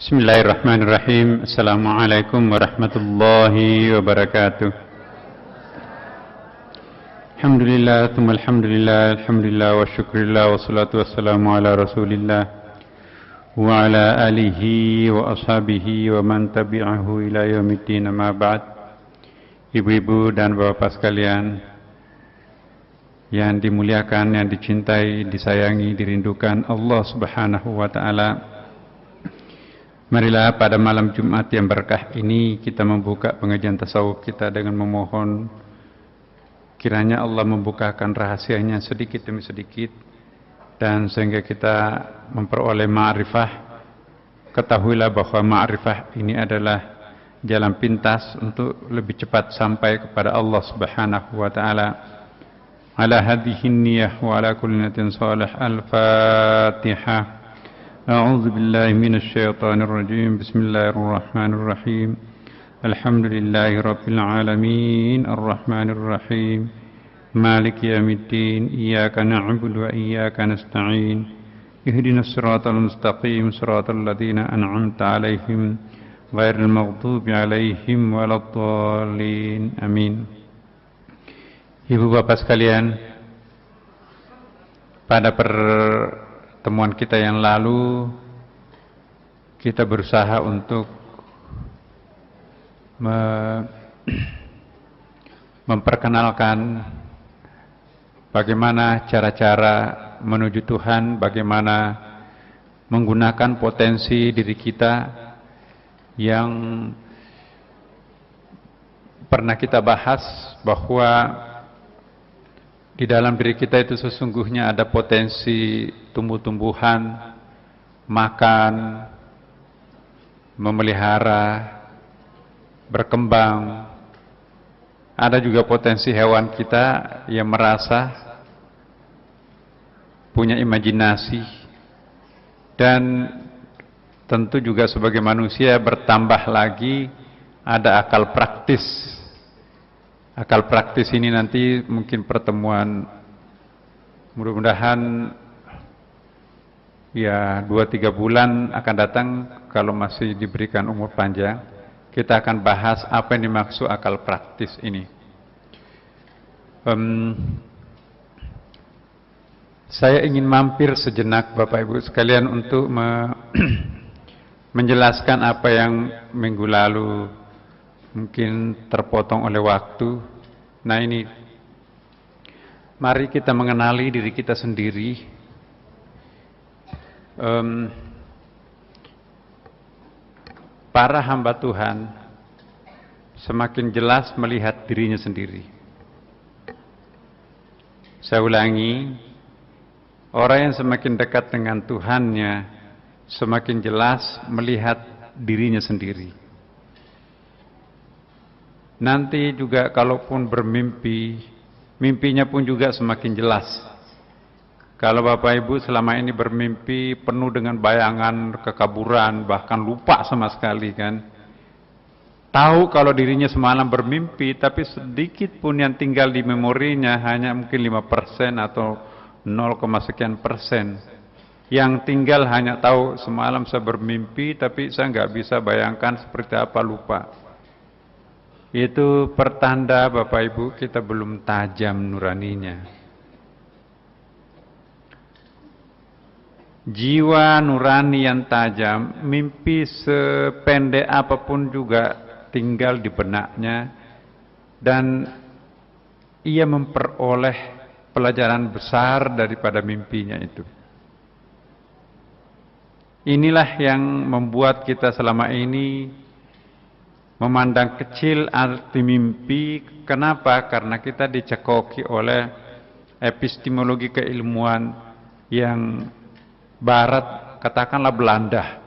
Bismillahirrahmanirrahim. Assalamualaikum warahmatullahi wabarakatuh. Alhamdulillah, thumma alhamdulillah, alhamdulillah wa syukurillah, wassalatu wassalamu ala rasulillah wa ala alihi wa ashabihi wa man tabi'ahu ila yaumiddin, amma ba'd. Ibu-ibu dan bapak sekalian yang dimuliakan, yang dicintai, disayangi, dirindukan Allah Subhanahu wa ta'ala, marilah pada malam Jumat yang berkah ini kita membuka pengajian tasawuf kita dengan memohon kiranya Allah membukakan rahasianya sedikit demi sedikit, dan sehingga kita memperoleh ma'rifah. Ketahuilah bahwa ma'rifah ini adalah jalan pintas untuk lebih cepat sampai kepada Allah Subhanahu wa ta'ala. Ala hadhihi niyah wa ala kulli niyatin salih. Al-Fatihah. أعوذ بالله من الشيطان الرجيم. بسم الله الرحمن الرحيم. الحمد لله رب العالمين الرحمن الرحيم مالك يوم الدين إياك نعبد وإياك نستعين اهدنا الصراط المستقيم صراط الذين أنعمت عليهم غير المغضوب عليهم ولا الضالين. Amin. Ibu bapak sekalian, pada pertemuan kita yang lalu kita berusaha untuk memperkenalkan bagaimana cara-cara menuju Tuhan, bagaimana menggunakan potensi diri kita yang pernah kita bahas, bahwa di dalam diri kita itu sesungguhnya ada potensi tumbuh-tumbuhan, makan, memelihara, berkembang. Ada juga potensi hewan kita yang merasa, punya imajinasi, dan tentu juga sebagai manusia bertambah lagi ada akal praktis. Akal praktis ini nanti mungkin pertemuan mudah-mudahan ya 2-3 bulan akan datang, kalau masih diberikan umur panjang, kita akan bahas apa yang dimaksud akal praktis ini. Saya ingin mampir sejenak Bapak Ibu sekalian untuk menjelaskan apa yang minggu lalu mungkin terpotong oleh waktu. Nah ini, mari kita mengenali diri kita sendiri. Para hamba Tuhan semakin jelas melihat dirinya sendiri. Saya ulangi, orang yang semakin dekat dengan Tuhannya semakin jelas melihat dirinya sendiri. Nanti juga kalaupun bermimpi, mimpinya pun juga semakin jelas. Kalau Bapak Ibu selama ini bermimpi penuh dengan bayangan, kekaburan, bahkan lupa sama sekali kan. Tahu kalau dirinya semalam bermimpi, tapi sedikit pun yang tinggal di memorinya, hanya mungkin 5% atau 0, sekian persen. Yang tinggal hanya tahu semalam saya bermimpi, tapi saya nggak bisa bayangkan seperti apa, lupa. Itu pertanda Bapak Ibu kita belum tajam nuraninya. Jiwa nurani yang tajam, mimpi sependek apapun juga tinggal di benaknya, dan ia memperoleh pelajaran besar daripada mimpinya itu. Inilah yang membuat kita selama ini memandang kecil arti mimpi. Kenapa? Karena kita dicekoki oleh epistemologi keilmuan yang Barat, katakanlah Belanda.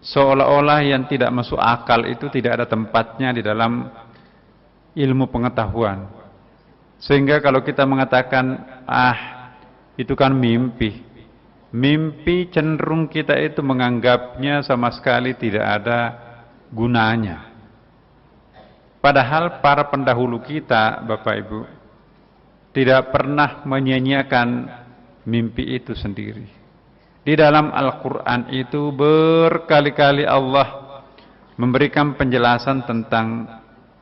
Seolah-olah yang tidak masuk akal itu tidak ada tempatnya di dalam ilmu pengetahuan. Sehingga kalau kita mengatakan, itu kan mimpi. Mimpi cenderung kita itu menganggapnya sama sekali tidak ada gunanya. Padahal para pendahulu kita, Bapak Ibu, tidak pernah menyia-nyiakan mimpi itu sendiri. Di dalam Al-Quran itu berkali-kali Allah memberikan penjelasan tentang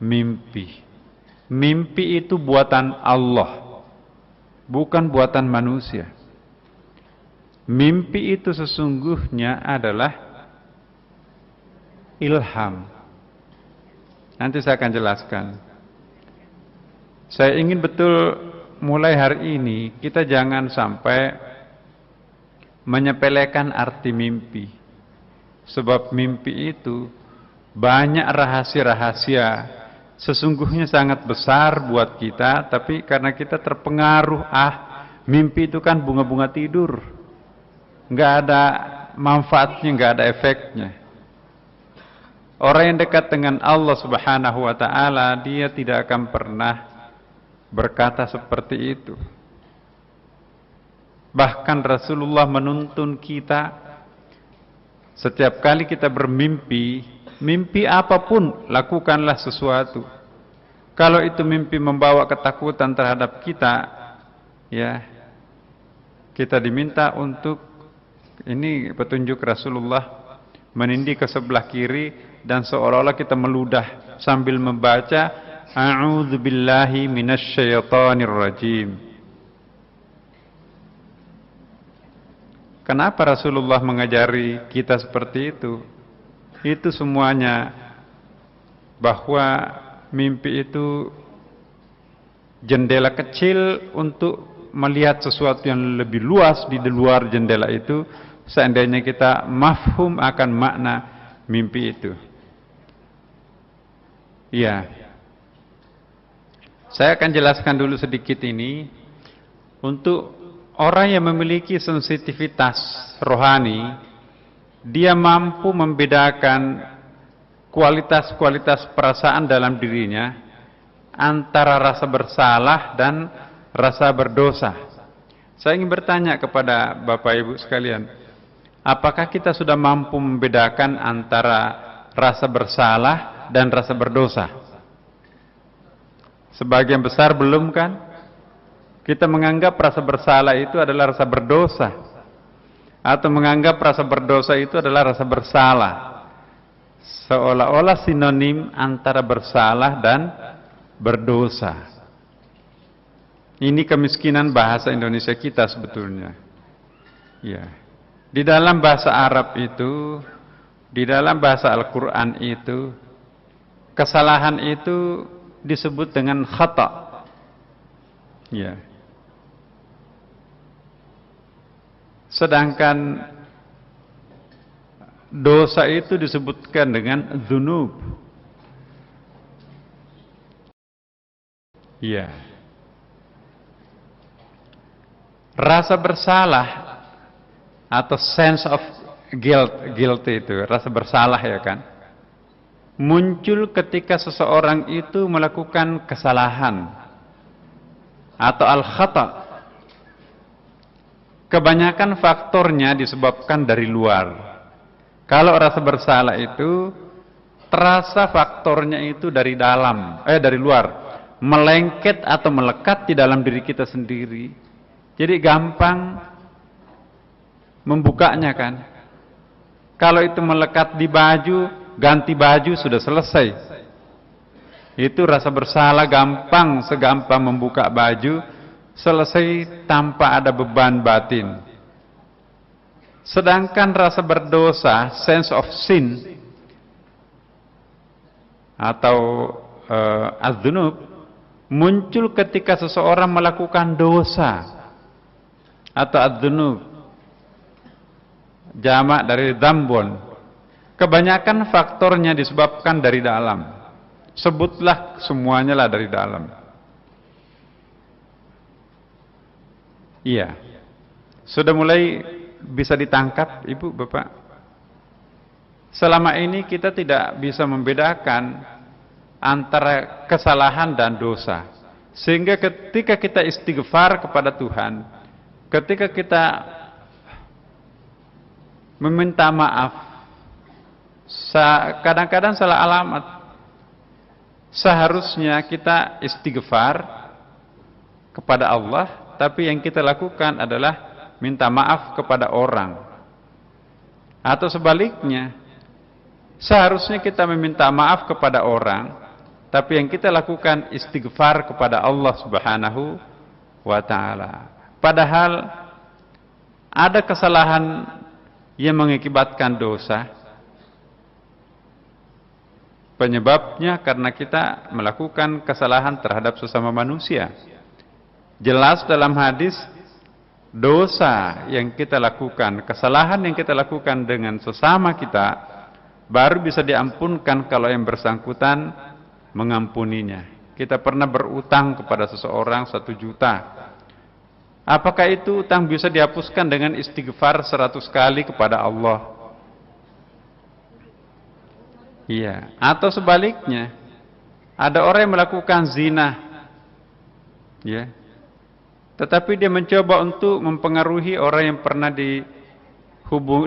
mimpi. Mimpi itu buatan Allah, bukan buatan manusia. Mimpi itu sesungguhnya adalah ilham. Nanti saya akan jelaskan. Saya ingin betul mulai hari ini kita jangan sampai menyepelekan arti mimpi. Sebab mimpi itu banyak rahasia-rahasia, sesungguhnya sangat besar buat kita, tapi karena kita terpengaruh, mimpi itu kan bunga-bunga tidur, nggak ada manfaatnya, nggak ada efeknya. Orang yang dekat dengan Allah Subhanahu wa Ta'ala, dia tidak akan pernah berkata seperti itu. Bahkan Rasulullah menuntun kita, setiap kali kita bermimpi, mimpi apapun, lakukanlah sesuatu. Kalau itu mimpi membawa ketakutan terhadap kita, ya, kita diminta untuk, ini petunjuk Rasulullah, menindih ke sebelah kiri dan seolah-olah kita meludah sambil membaca A'udzubillahi minasyaitonir rajim. Kenapa Rasulullah mengajari kita seperti itu? Itu semuanya bahwa mimpi itu jendela kecil untuk melihat sesuatu yang lebih luas di luar jendela itu, seandainya kita mafhum akan makna mimpi itu. Iya. Saya akan jelaskan dulu sedikit ini untuk orang yang memiliki sensitivitas rohani. Dia mampu membedakan kualitas-kualitas perasaan dalam dirinya antara rasa bersalah dan rasa berdosa. Saya ingin bertanya kepada Bapak Ibu sekalian, apakah kita sudah mampu membedakan antara rasa bersalah dan rasa berdosa? Sebagian besar belum, kan? Kita menganggap rasa bersalah itu adalah rasa berdosa, atau menganggap rasa berdosa itu adalah rasa bersalah, seolah-olah sinonim antara bersalah dan berdosa. Ini kemiskinan bahasa Indonesia kita sebetulnya. Ya. Di dalam bahasa Arab itu, di dalam bahasa Al-Quran itu, kesalahan itu disebut dengan khata. Ya. Sedangkan dosa itu disebutkan dengan dzunub. Iya. Rasa bersalah atau sense of guilt itu, rasa bersalah, ya kan, muncul ketika seseorang itu melakukan kesalahan atau al-khata. Kebanyakan faktornya disebabkan dari luar. Kalau rasa bersalah itu terasa faktornya itu dari dalam, dari luar, melengket atau melekat di dalam diri kita sendiri. Jadi gampang membukanya, kan. Kalau itu melekat di baju, ganti baju sudah selesai. Itu rasa bersalah gampang, segampang membuka baju, selesai tanpa ada beban batin. Sedangkan rasa berdosa, sense of sin atau az-dzunub, muncul ketika seseorang melakukan dosa atau az-dzunub, jamak dari dzambun. Kebanyakan faktornya disebabkan dari dalam. Sebutlah semuanya lah dari dalam. Iya. Sudah mulai bisa ditangkap, Ibu, Bapak? Selama ini kita tidak bisa membedakan antara kesalahan dan dosa. Sehingga ketika kita istighfar kepada Tuhan, ketika kita meminta maaf, kadang-kadang salah alamat. Seharusnya kita istighfar kepada Allah, tapi yang kita lakukan adalah minta maaf kepada orang. Atau sebaliknya, seharusnya kita meminta maaf kepada orang, tapi yang kita lakukan istighfar kepada Allah Subhanahu wa ta'ala. Padahal ada kesalahan yang mengakibatkan dosa. Penyebabnya karena kita melakukan kesalahan terhadap sesama manusia. Jelas dalam hadis, dosa yang kita lakukan, kesalahan yang kita lakukan dengan sesama kita, baru bisa diampunkan kalau yang bersangkutan mengampuninya. Kita pernah berutang kepada seseorang 1 juta. Apakah itu utang bisa dihapuskan dengan istighfar 100 kali kepada Allah? Iya. Atau sebaliknya, ada orang yang melakukan zina, ya, tetapi dia mencoba untuk mempengaruhi orang yang pernah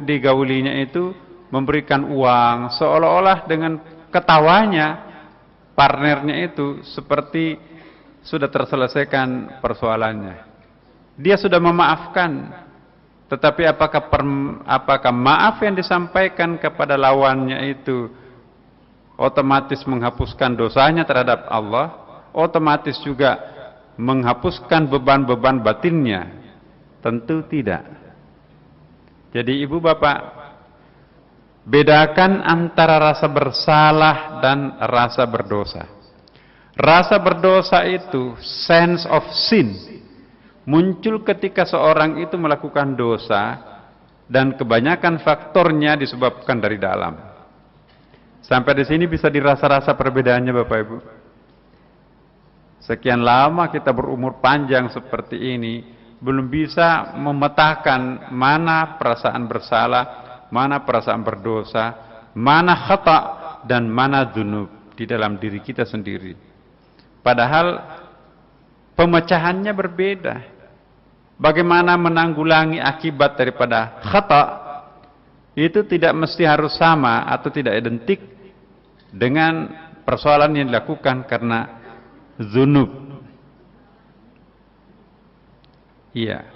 digaulinya itu, memberikan uang, seolah-olah dengan ketawanya partnernya itu seperti sudah terselesaikan persoalannya. Dia sudah memaafkan, tetapi apakah maaf yang disampaikan kepada lawannya itu otomatis menghapuskan dosanya terhadap Allah, otomatis juga menghapuskan beban-beban batinnya? Tentu tidak. Jadi ibu bapak, bedakan antara rasa bersalah dan rasa berdosa. Rasa berdosa itu, sense of sin, muncul ketika seorang itu melakukan dosa, dan kebanyakan faktornya disebabkan dari dalam. Sampai di sini bisa dirasa-rasa perbedaannya Bapak Ibu. Sekian lama kita berumur panjang seperti ini, belum bisa memetakan mana perasaan bersalah, mana perasaan berdosa, mana khata dan mana dzunub di dalam diri kita sendiri. Padahal pemecahannya berbeda. Bagaimana menanggulangi akibat daripada khata itu tidak mesti harus sama atau tidak identik dengan persoalan yang dilakukan karena dzunub. Iya.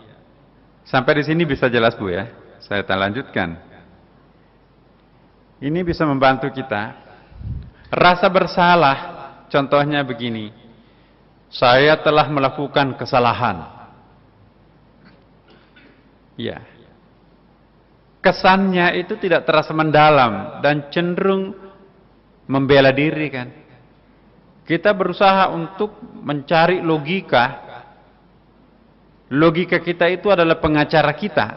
Sampai di sini bisa jelas Bu ya. Saya lanjutkan. Ini bisa membantu kita. Rasa bersalah, contohnya begini. Saya telah melakukan kesalahan. Ya. Kesannya itu tidak terasa mendalam dan cenderung membela diri kan. Kita berusaha untuk mencari logika. Logika kita itu adalah pengacara kita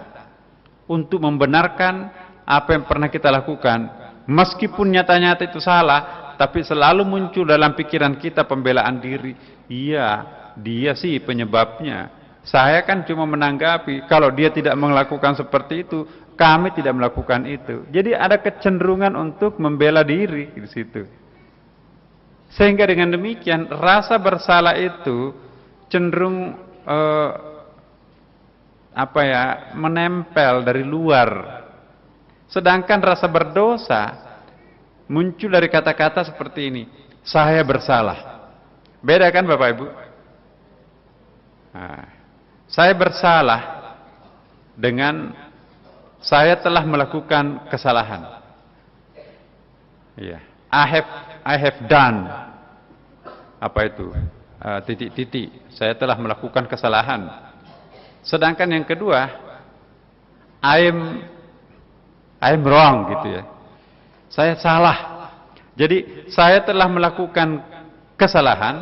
untuk membenarkan apa yang pernah kita lakukan. Meskipun nyata-nyata itu salah, tapi selalu muncul dalam pikiran kita pembelaan diri. Iya, dia sih penyebabnya. Saya kan cuma menanggapi, kalau dia tidak melakukan seperti itu, kami tidak melakukan itu. Jadi ada kecenderungan untuk membela diri di situ. Sehingga dengan demikian rasa bersalah itu cenderung menempel dari luar. Sedangkan rasa berdosa muncul dari kata-kata seperti ini, saya bersalah. Beda kan Bapak Ibu? Nah, saya bersalah dengan saya telah melakukan kesalahan. Iya, I have done. Apa itu? Titik-titik. Saya telah melakukan kesalahan. Sedangkan yang kedua, I'm wrong gitu ya. Saya salah. Jadi saya telah melakukan kesalahan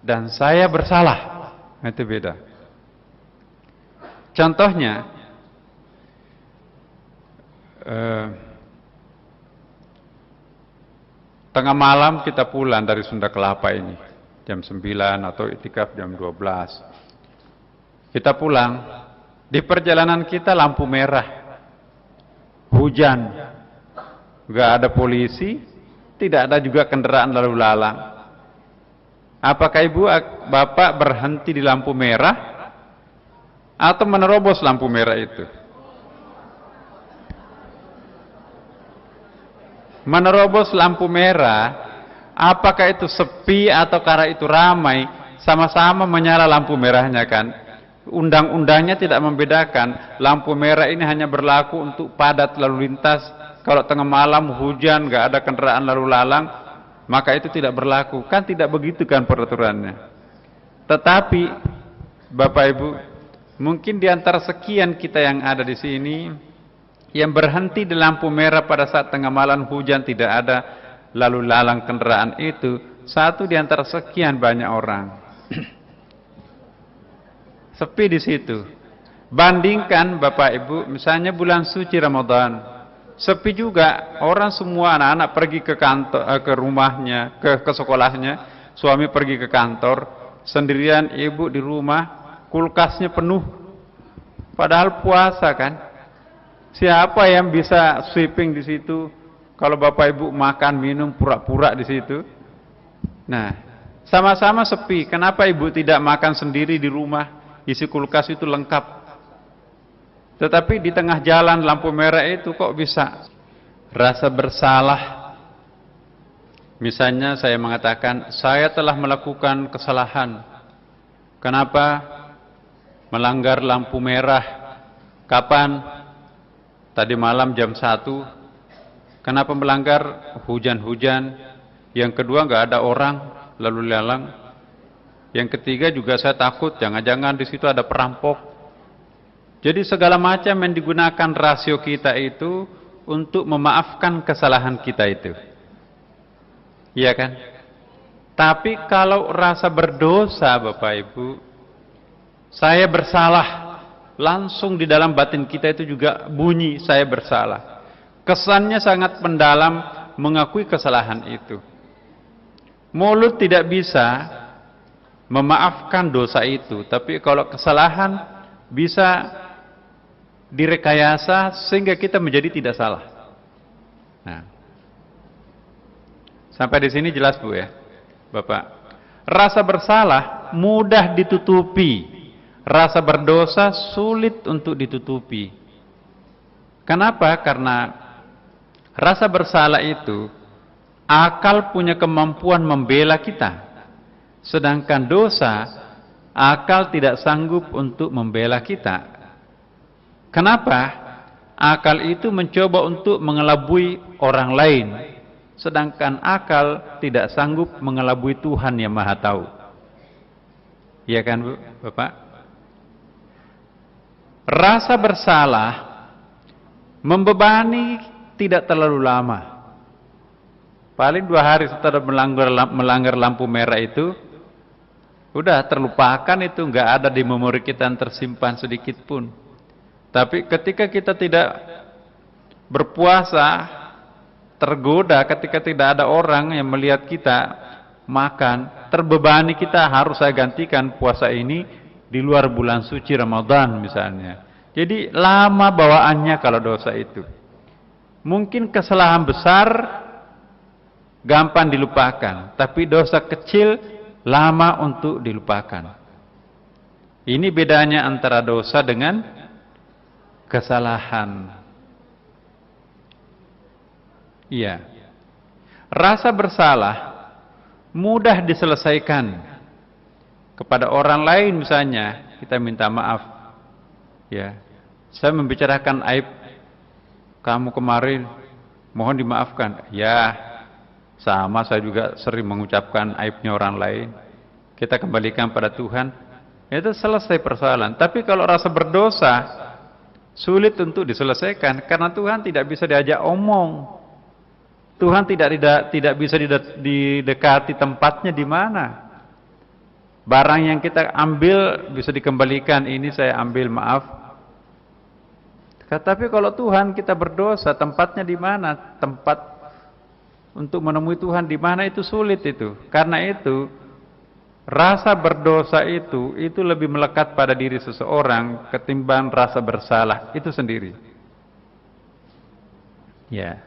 dan saya bersalah. Itu beda. Contohnya, tengah malam kita pulang dari Sunda Kelapa ini, jam 9 atau itikaf jam 12. Kita pulang, di perjalanan kita lampu merah, hujan, nggak ada polisi, tidak ada juga kendaraan lalu lalang. Apakah ibu bapak berhenti di lampu merah atau menerobos lampu merah itu? Menerobos lampu merah, apakah itu sepi atau karena itu ramai, sama-sama menyala lampu merahnya kan? Undang-undangnya tidak membedakan. Lampu merah ini hanya berlaku untuk padat lalu lintas. Kalau tengah malam hujan, nggak ada kendaraan lalu lalang, maka itu tidak berlaku. Kan tidak begitu kan peraturannya. Tetapi Bapak Ibu, mungkin di antara sekian kita yang ada di sini yang berhenti di lampu merah pada saat tengah malam hujan, tidak ada lalu lalang kendaraan, itu satu di antara sekian banyak orang. Sepi di situ. Bandingkan Bapak Ibu, misalnya bulan suci Ramadan, sepi juga. Orang semua anak-anak pergi ke kantor, ke rumahnya, ke sekolahnya, suami pergi ke kantor, sendirian ibu di rumah, kulkasnya penuh. Padahal puasa kan. Siapa yang bisa sweeping di situ? Kalau Bapak Ibu makan minum pura-pura di situ. Nah, sama-sama sepi. Kenapa Ibu tidak makan sendiri di rumah? Isi kulkas itu lengkap. Tetapi di tengah jalan lampu merah itu kok bisa rasa bersalah. Misalnya saya mengatakan, saya telah melakukan kesalahan. Kenapa? Melanggar lampu merah. Kapan? Tadi malam jam 1. Kenapa melanggar? Hujan-hujan. Yang kedua, nggak ada orang lalu lalang. Yang ketiga juga saya takut, jangan-jangan di situ ada perampok. Jadi segala macam yang digunakan rasio kita itu untuk memaafkan kesalahan kita itu. Iya kan? Tapi kalau rasa berdosa Bapak Ibu, saya bersalah, langsung di dalam batin kita itu juga bunyi saya bersalah. Kesannya sangat mendalam mengakui kesalahan itu. Mulut tidak bisa memaafkan dosa itu, tapi kalau kesalahan bisa direkayasa sehingga kita menjadi tidak salah. Nah, sampai di sini jelas Bu ya, Bapak. Rasa bersalah mudah ditutupi, rasa berdosa sulit untuk ditutupi. Kenapa? Karena rasa bersalah itu akal punya kemampuan membela kita. Sedangkan dosa, akal tidak sanggup untuk membela kita. Kenapa? Akal itu mencoba untuk mengelabui orang lain, sedangkan akal tidak sanggup mengelabui Tuhan yang Maha Tahu. Iya kan Bu, Bapak? Rasa bersalah membebani tidak terlalu lama. Paling 2 hari setelah melanggar lampu merah itu, udah terlupakan, itu nggak ada di memori kita yang tersimpan sedikit pun. Tapi ketika kita tidak berpuasa, tergoda ketika tidak ada orang yang melihat kita makan, terbebani kita, harus saya gantikan puasa ini di luar bulan suci Ramadan misalnya. Jadi lama bawaannya kalau dosa itu. Mungkin kesalahan besar gampang dilupakan, tapi dosa kecil lama untuk dilupakan. Ini bedanya antara dosa dengan kesalahan. Iya. Rasa bersalah mudah diselesaikan. Kepada orang lain misalnya, kita minta maaf. Ya. Saya membicarakan aib kamu kemarin, mohon dimaafkan. Ya, sama saya juga sering mengucapkan aibnya orang lain. Kita kembalikan pada Tuhan. Itu selesai persoalan. Tapi kalau rasa berdosa, sulit untuk diselesaikan. Karena Tuhan tidak bisa diajak omong. Tuhan tidak bisa didekati tempatnya di mana. Barang yang kita ambil bisa dikembalikan. Ini saya ambil, maaf. Tapi kalau Tuhan kita berdosa, tempatnya di mana? Tempat untuk menemui Tuhan di mana, itu sulit itu. Karena itu rasa berdosa itu lebih melekat pada diri seseorang ketimbang rasa bersalah itu sendiri. Ya.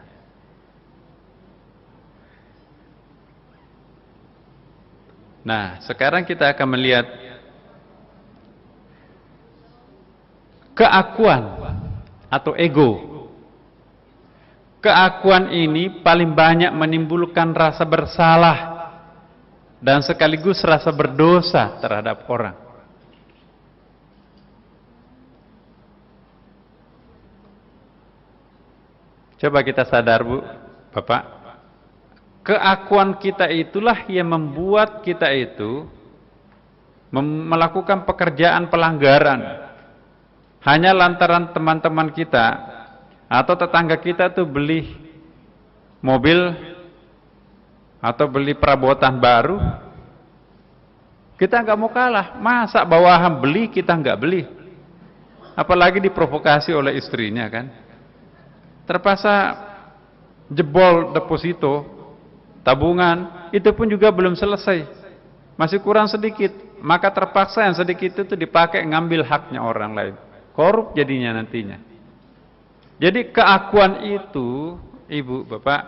Nah, sekarang kita akan melihat keakuan atau ego. Keakuan ini paling banyak menimbulkan rasa bersalah dan sekaligus rasa berdosa terhadap orang. Coba kita sadar, Bu, Bapak, keakuan kita itulah yang membuat kita itu melakukan pekerjaan pelanggaran. Hanya lantaran teman-teman kita atau tetangga kita tuh beli mobil atau beli perabotan baru, kita nggak mau kalah. Masa bawahan beli kita nggak beli? Apalagi diprovokasi oleh istrinya kan. Terpaksa jebol deposito, tabungan, itu pun juga belum selesai. Masih kurang sedikit. Maka terpaksa yang sedikit itu dipakai ngambil haknya orang lain. Korup jadinya nantinya. Jadi keakuan itu, Ibu, Bapak,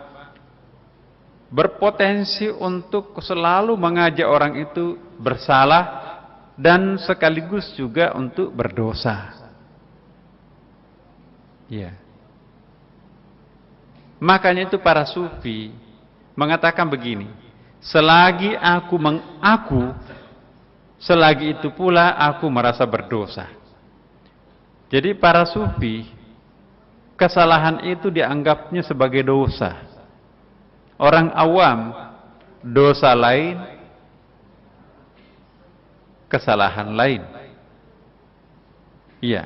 berpotensi untuk selalu mengajak orang itu bersalah dan sekaligus juga untuk berdosa. Ya. Makanya itu para sufi mengatakan begini, selagi aku mengaku, selagi itu pula aku merasa berdosa. Jadi para sufi, kesalahan itu dianggapnya sebagai dosa. Orang awam, dosa lain, kesalahan lain. Iya.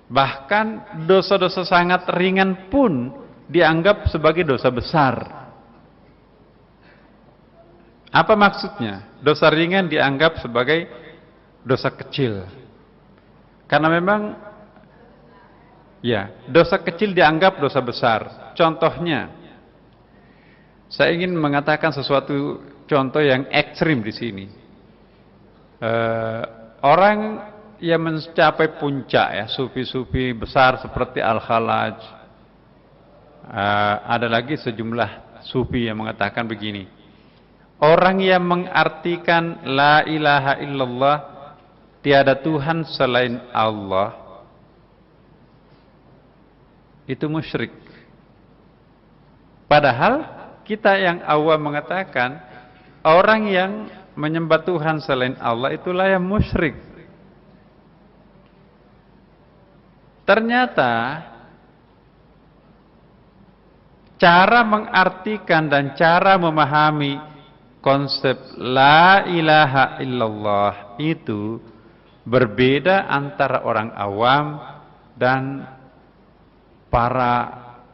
Bahkan dosa-dosa sangat ringan pun dianggap sebagai dosa besar. Apa maksudnya? Dosa ringan dianggap sebagai dosa kecil. Karena memang ya, dosa kecil dianggap dosa besar. Contohnya, saya ingin mengatakan sesuatu contoh yang ekstrim di sini. Orang yang mencapai puncak ya, sufi-sufi besar seperti Al-Khalaj. Ada lagi sejumlah sufi yang mengatakan begini. Orang yang mengartikan la ilaha illallah, tiada Tuhan selain Allah, itu musyrik. Padahal kita yang awam mengatakan orang yang menyembah Tuhan selain Allah itulah yang musyrik. Ternyata cara mengartikan dan cara memahami konsep la ilaha illallah itu berbeda antara orang awam dan para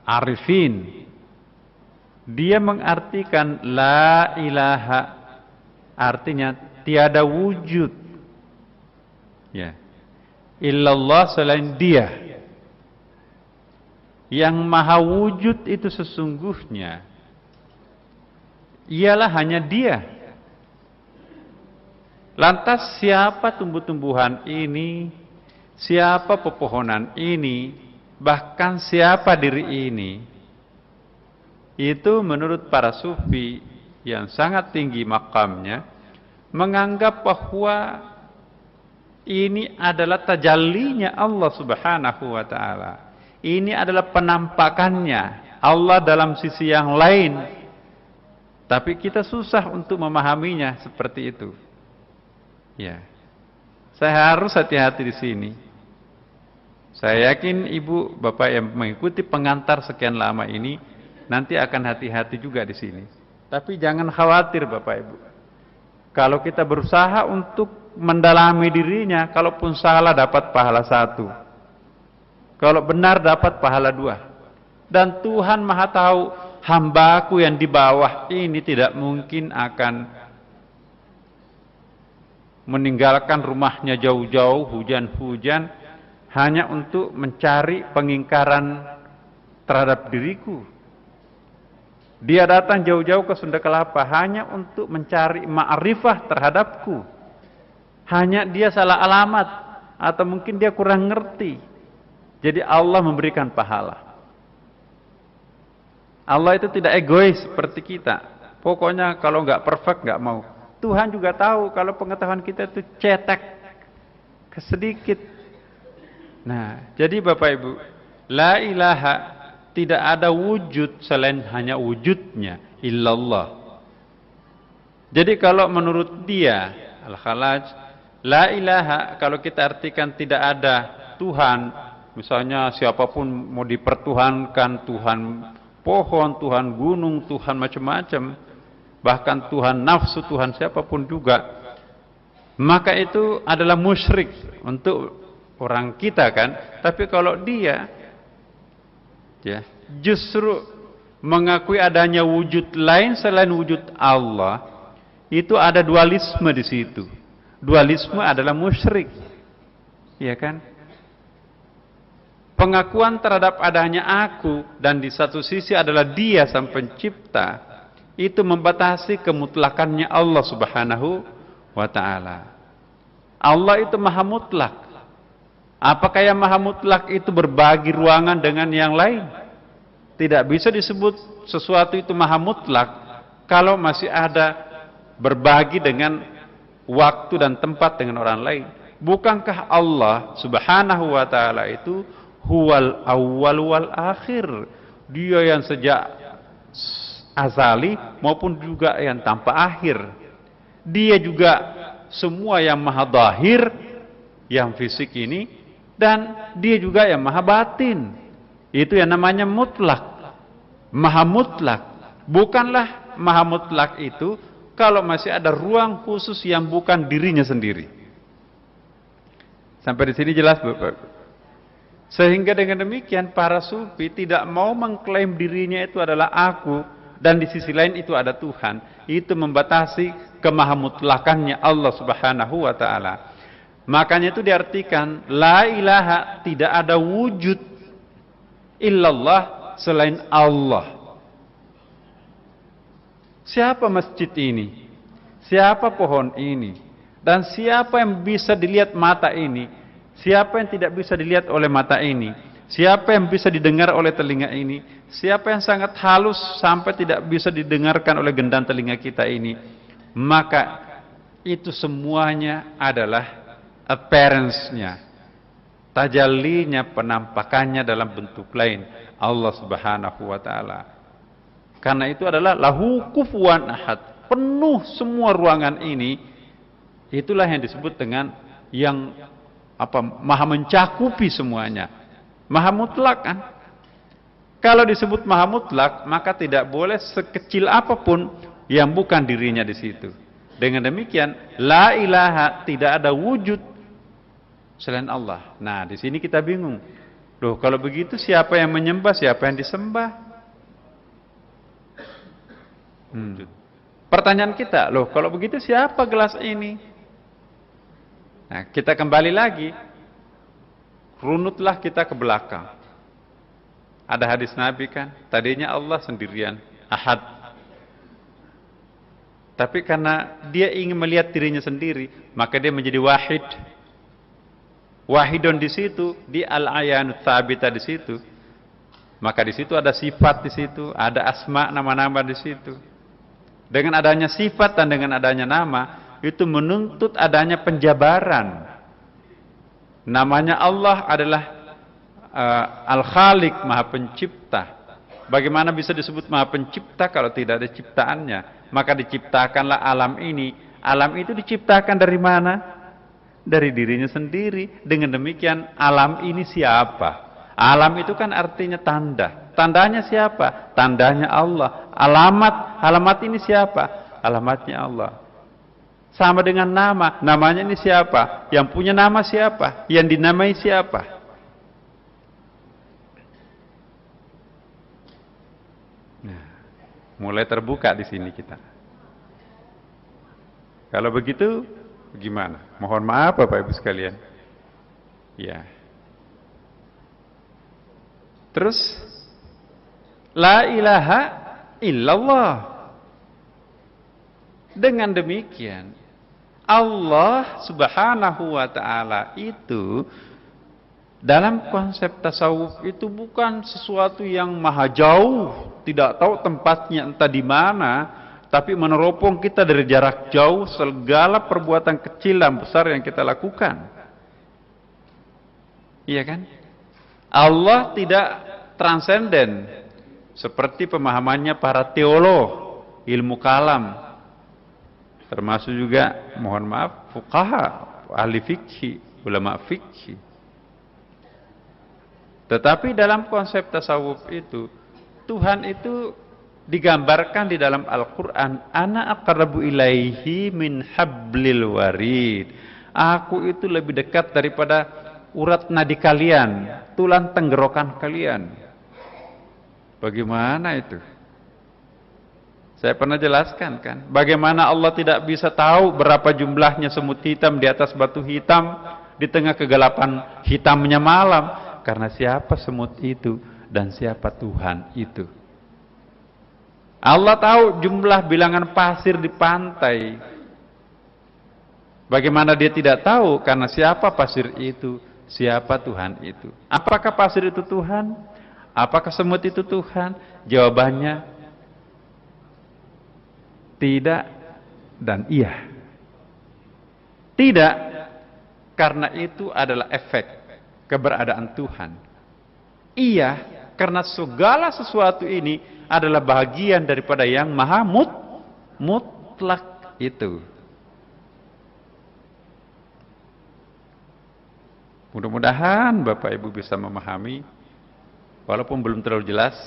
arifin. Dia mengartikan la ilaha artinya tiada wujud. Ya. Illallah selain dia. Yang maha wujud itu sesungguhnya ialah hanya dia. Lantas siapa tumbuh-tumbuhan ini, siapa pepohonan ini, bahkan siapa diri ini, itu menurut para sufi yang sangat tinggi makamnya, menganggap bahwa ini adalah tajallinya Allah subhanahu wa ta'ala. Ini adalah penampakannya Allah dalam sisi yang lain. Tapi kita susah untuk memahaminya seperti itu. Ya, saya harus hati-hati di sini. Saya yakin ibu, bapak yang mengikuti pengantar sekian lama ini nanti akan hati-hati juga di sini. Tapi jangan khawatir bapak ibu. Kalau kita berusaha untuk mendalami dirinya, kalaupun salah dapat pahala 1. Kalau benar dapat pahala 2. Dan Tuhan Maha tahu, hambaku yang di bawah ini tidak mungkin akan meninggalkan rumahnya jauh-jauh, hujan-hujan, hanya untuk mencari pengingkaran terhadap diriku. Dia datang jauh-jauh ke Sunda Kelapa hanya untuk mencari ma'rifah terhadapku. Hanya dia salah alamat, atau mungkin dia kurang ngerti. Jadi Allah memberikan pahala. Allah itu tidak egois seperti kita. Pokoknya kalau nggak perfect nggak mau. Tuhan juga tahu kalau pengetahuan kita itu cetek sedikit. Nah, jadi Bapak Ibu, la ilaha, tidak ada wujud selain hanya wujudnya, illallah. Jadi kalau menurut dia, Al-Khalaj, la ilaha kalau kita artikan tidak ada Tuhan Misalnya siapapun mau dipertuhankan, Tuhan pohon, Tuhan gunung, Tuhan macam-macam, bahkan Tuhan nafsu, Tuhan siapapun juga, maka itu adalah musyrik untuk orang kita kan. Tapi kalau dia ya justru mengakui adanya wujud lain selain wujud Allah, itu ada dualisme di situ. Dualisme adalah musyrik, ya kan? Pengakuan terhadap adanya aku dan di satu sisi adalah Dia sang pencipta, itu membatasi kemutlakannya Allah Subhanahu wa taala. Allah itu maha mutlak. Apakah yang maha mutlak itu berbagi ruangan dengan yang lain? Tidak bisa disebut sesuatu itu maha mutlak kalau masih ada berbagi dengan waktu dan tempat dengan orang lain. Bukankah Allah Subhanahu wa taala itu huwal awwal wal akhir? Dia yang sejak azali maupun juga yang tanpa akhir. Dia juga semua yang maha zahir, yang fisik ini, dan dia juga yang maha batin. Itu yang namanya mutlak, maha mutlak. Bukanlah maha mutlak itu kalau masih ada ruang khusus yang bukan dirinya sendiri. Sampai di sini jelas, Bapak? Sehingga dengan demikian para sufi tidak mau mengklaim dirinya itu adalah aku dan di sisi lain itu ada Tuhan. Itu membatasi kemahamutlakannya Allah Subhanahu wa taala. Makanya itu diartikan la ilaha, tidak ada wujud illallah selain Allah. Siapa masjid ini? Siapa pohon ini? Dan siapa yang bisa dilihat mata ini? Siapa yang tidak bisa dilihat oleh mata ini? Siapa yang bisa didengar oleh telinga ini? Siapa yang sangat halus sampai tidak bisa didengarkan oleh gendang telinga kita ini? Maka itu semuanya adalah appearance-nya, tajallinya, penampakannya dalam bentuk lain, Allah Subhanahu wa taala. Karena itu adalah lahu kufuwan ahad, penuh semua ruangan ini. Itulah yang disebut dengan yang maha mencakupi semuanya, maha mutlak kan. Kalau disebut maha mutlak, maka tidak boleh sekecil apapun yang bukan dirinya di situ. Dengan demikian, la ilaha, tidak ada wujud selain Allah. Nah, di sini kita bingung. Loh, kalau begitu siapa yang menyembah, siapa yang disembah? Pertanyaan kita, loh, kalau begitu siapa gelas ini? Nah, kita kembali lagi. Runutlah kita ke belakang. Ada hadis Nabi kan, tadinya Allah sendirian, ahad. Tapi karena dia ingin melihat dirinya sendiri, maka dia menjadi wahid. Wahidun di situ, di al-ayanu tsabita di situ. Maka di situ ada sifat di situ, ada asma, nama-nama di situ. Dengan adanya sifat dan dengan adanya nama, itu menuntut adanya penjabaran. Namanya Allah adalah Al-Khaliq, Maha Pencipta. Bagaimana bisa disebut Maha Pencipta kalau tidak ada ciptaannya? Maka diciptakanlah alam ini. Alam itu diciptakan dari mana? Dari dirinya sendiri. Dengan demikian alam ini siapa? Alam itu kan artinya tanda. Tandanya siapa? Tandanya Allah. Alamat ini siapa? Alamatnya Allah. Sama dengan nama. Namanya ini siapa? Yang punya nama siapa? Yang dinamai siapa? Nah, mulai terbuka di sini kita. Kalau begitu, gimana? Mohon maaf Bapak Ibu sekalian. Ya. Terus, la ilaha illallah. Dengan demikian, Allah Subhanahu wa ta'ala itu dalam konsep tasawuf itu bukan sesuatu yang maha jauh, tidak tahu tempatnya entah di mana, tapi meneropong kita dari jarak jauh segala perbuatan kecil dan besar yang kita lakukan. Iya kan? Allah tidak transenden seperti pemahamannya para teolog, ilmu kalam. Termasuk juga, mohon maaf, fuqaha, ahli fikih, ulama fikih. Tetapi dalam konsep tasawuf itu, Tuhan itu digambarkan di dalam Al-Quran, ana aqrabu ilaihi min hablil warid. Aku itu lebih dekat daripada urat nadi kalian, tulang tenggorokan kalian. Bagaimana itu? Saya pernah jelaskan kan, bagaimana Allah tidak bisa tahu berapa jumlahnya semut hitam di atas batu hitam di tengah kegelapan hitamnya malam. Karena siapa semut itu dan siapa Tuhan itu. Allah tahu jumlah bilangan pasir di pantai. Bagaimana dia tidak tahu? Karena siapa pasir itu, siapa Tuhan itu. Apakah pasir itu Tuhan? Apakah semut itu Tuhan? Jawabannya tidak dan iya. Tidak, karena itu adalah efek keberadaan Tuhan. Iya, karena segala sesuatu ini adalah bagian daripada yang maha mutlak itu. Mudah-mudahan Bapak Ibu bisa memahami, walaupun belum terlalu jelas.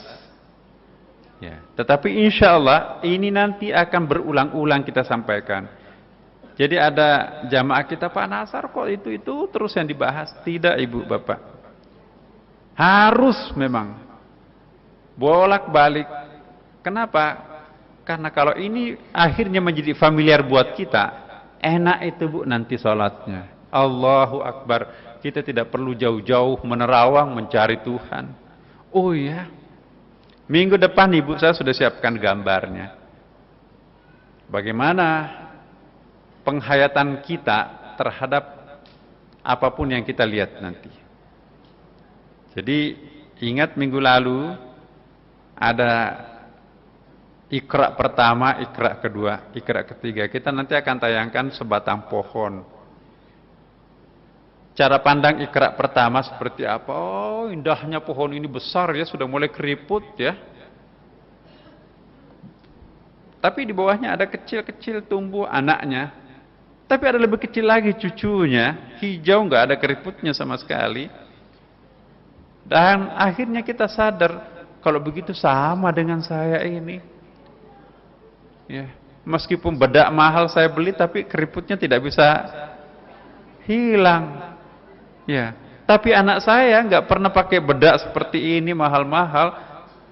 Ya, tetapi insya Allah ini nanti akan berulang-ulang kita sampaikan. Jadi ada jamaah kita, Pak Nasar kok itu terus yang dibahas. Tidak Ibu Bapak. Harus memang. Bolak-balik. Kenapa? Karena kalau ini akhirnya menjadi familiar buat kita, enak itu Bu nanti sholatnya. Allahu Akbar. Kita tidak perlu jauh-jauh menerawang mencari Tuhan. Oh ya. Minggu depan Ibu saya sudah siapkan gambarnya. Bagaimana penghayatan kita terhadap apapun yang kita lihat nanti. Jadi ingat minggu lalu ada Iqra pertama, Iqra kedua, Iqra ketiga. Kita nanti akan tayangkan sebatang pohon. Cara pandang Iqra pertama seperti apa? Oh, indahnya pohon ini besar ya, sudah mulai keriput ya. Tapi di bawahnya ada kecil-kecil tumbuh anaknya. Tapi ada lebih kecil lagi cucunya, hijau, nggak ada keriputnya sama sekali. Dan akhirnya kita sadar, kalau begitu sama dengan saya ini. Ya, meskipun bedak mahal saya beli, tapi keriputnya tidak bisa hilang. Ya, tapi anak saya nggak pernah pakai bedak seperti ini mahal-mahal,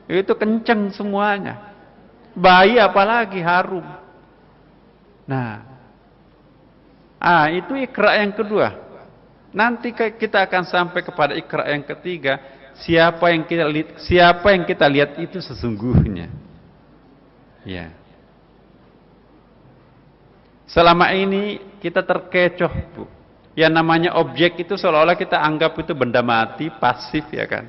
itu kenceng semuanya. Bayi apalagi harum. Nah. Itu Iqra yang kedua. Nanti kita akan sampai kepada Iqra yang ketiga. Siapa yang kita lihat itu sesungguhnya. Ya. Selama ini kita terkecoh, Bu. Yang namanya objek itu seolah-olah kita anggap itu benda mati, pasif ya kan.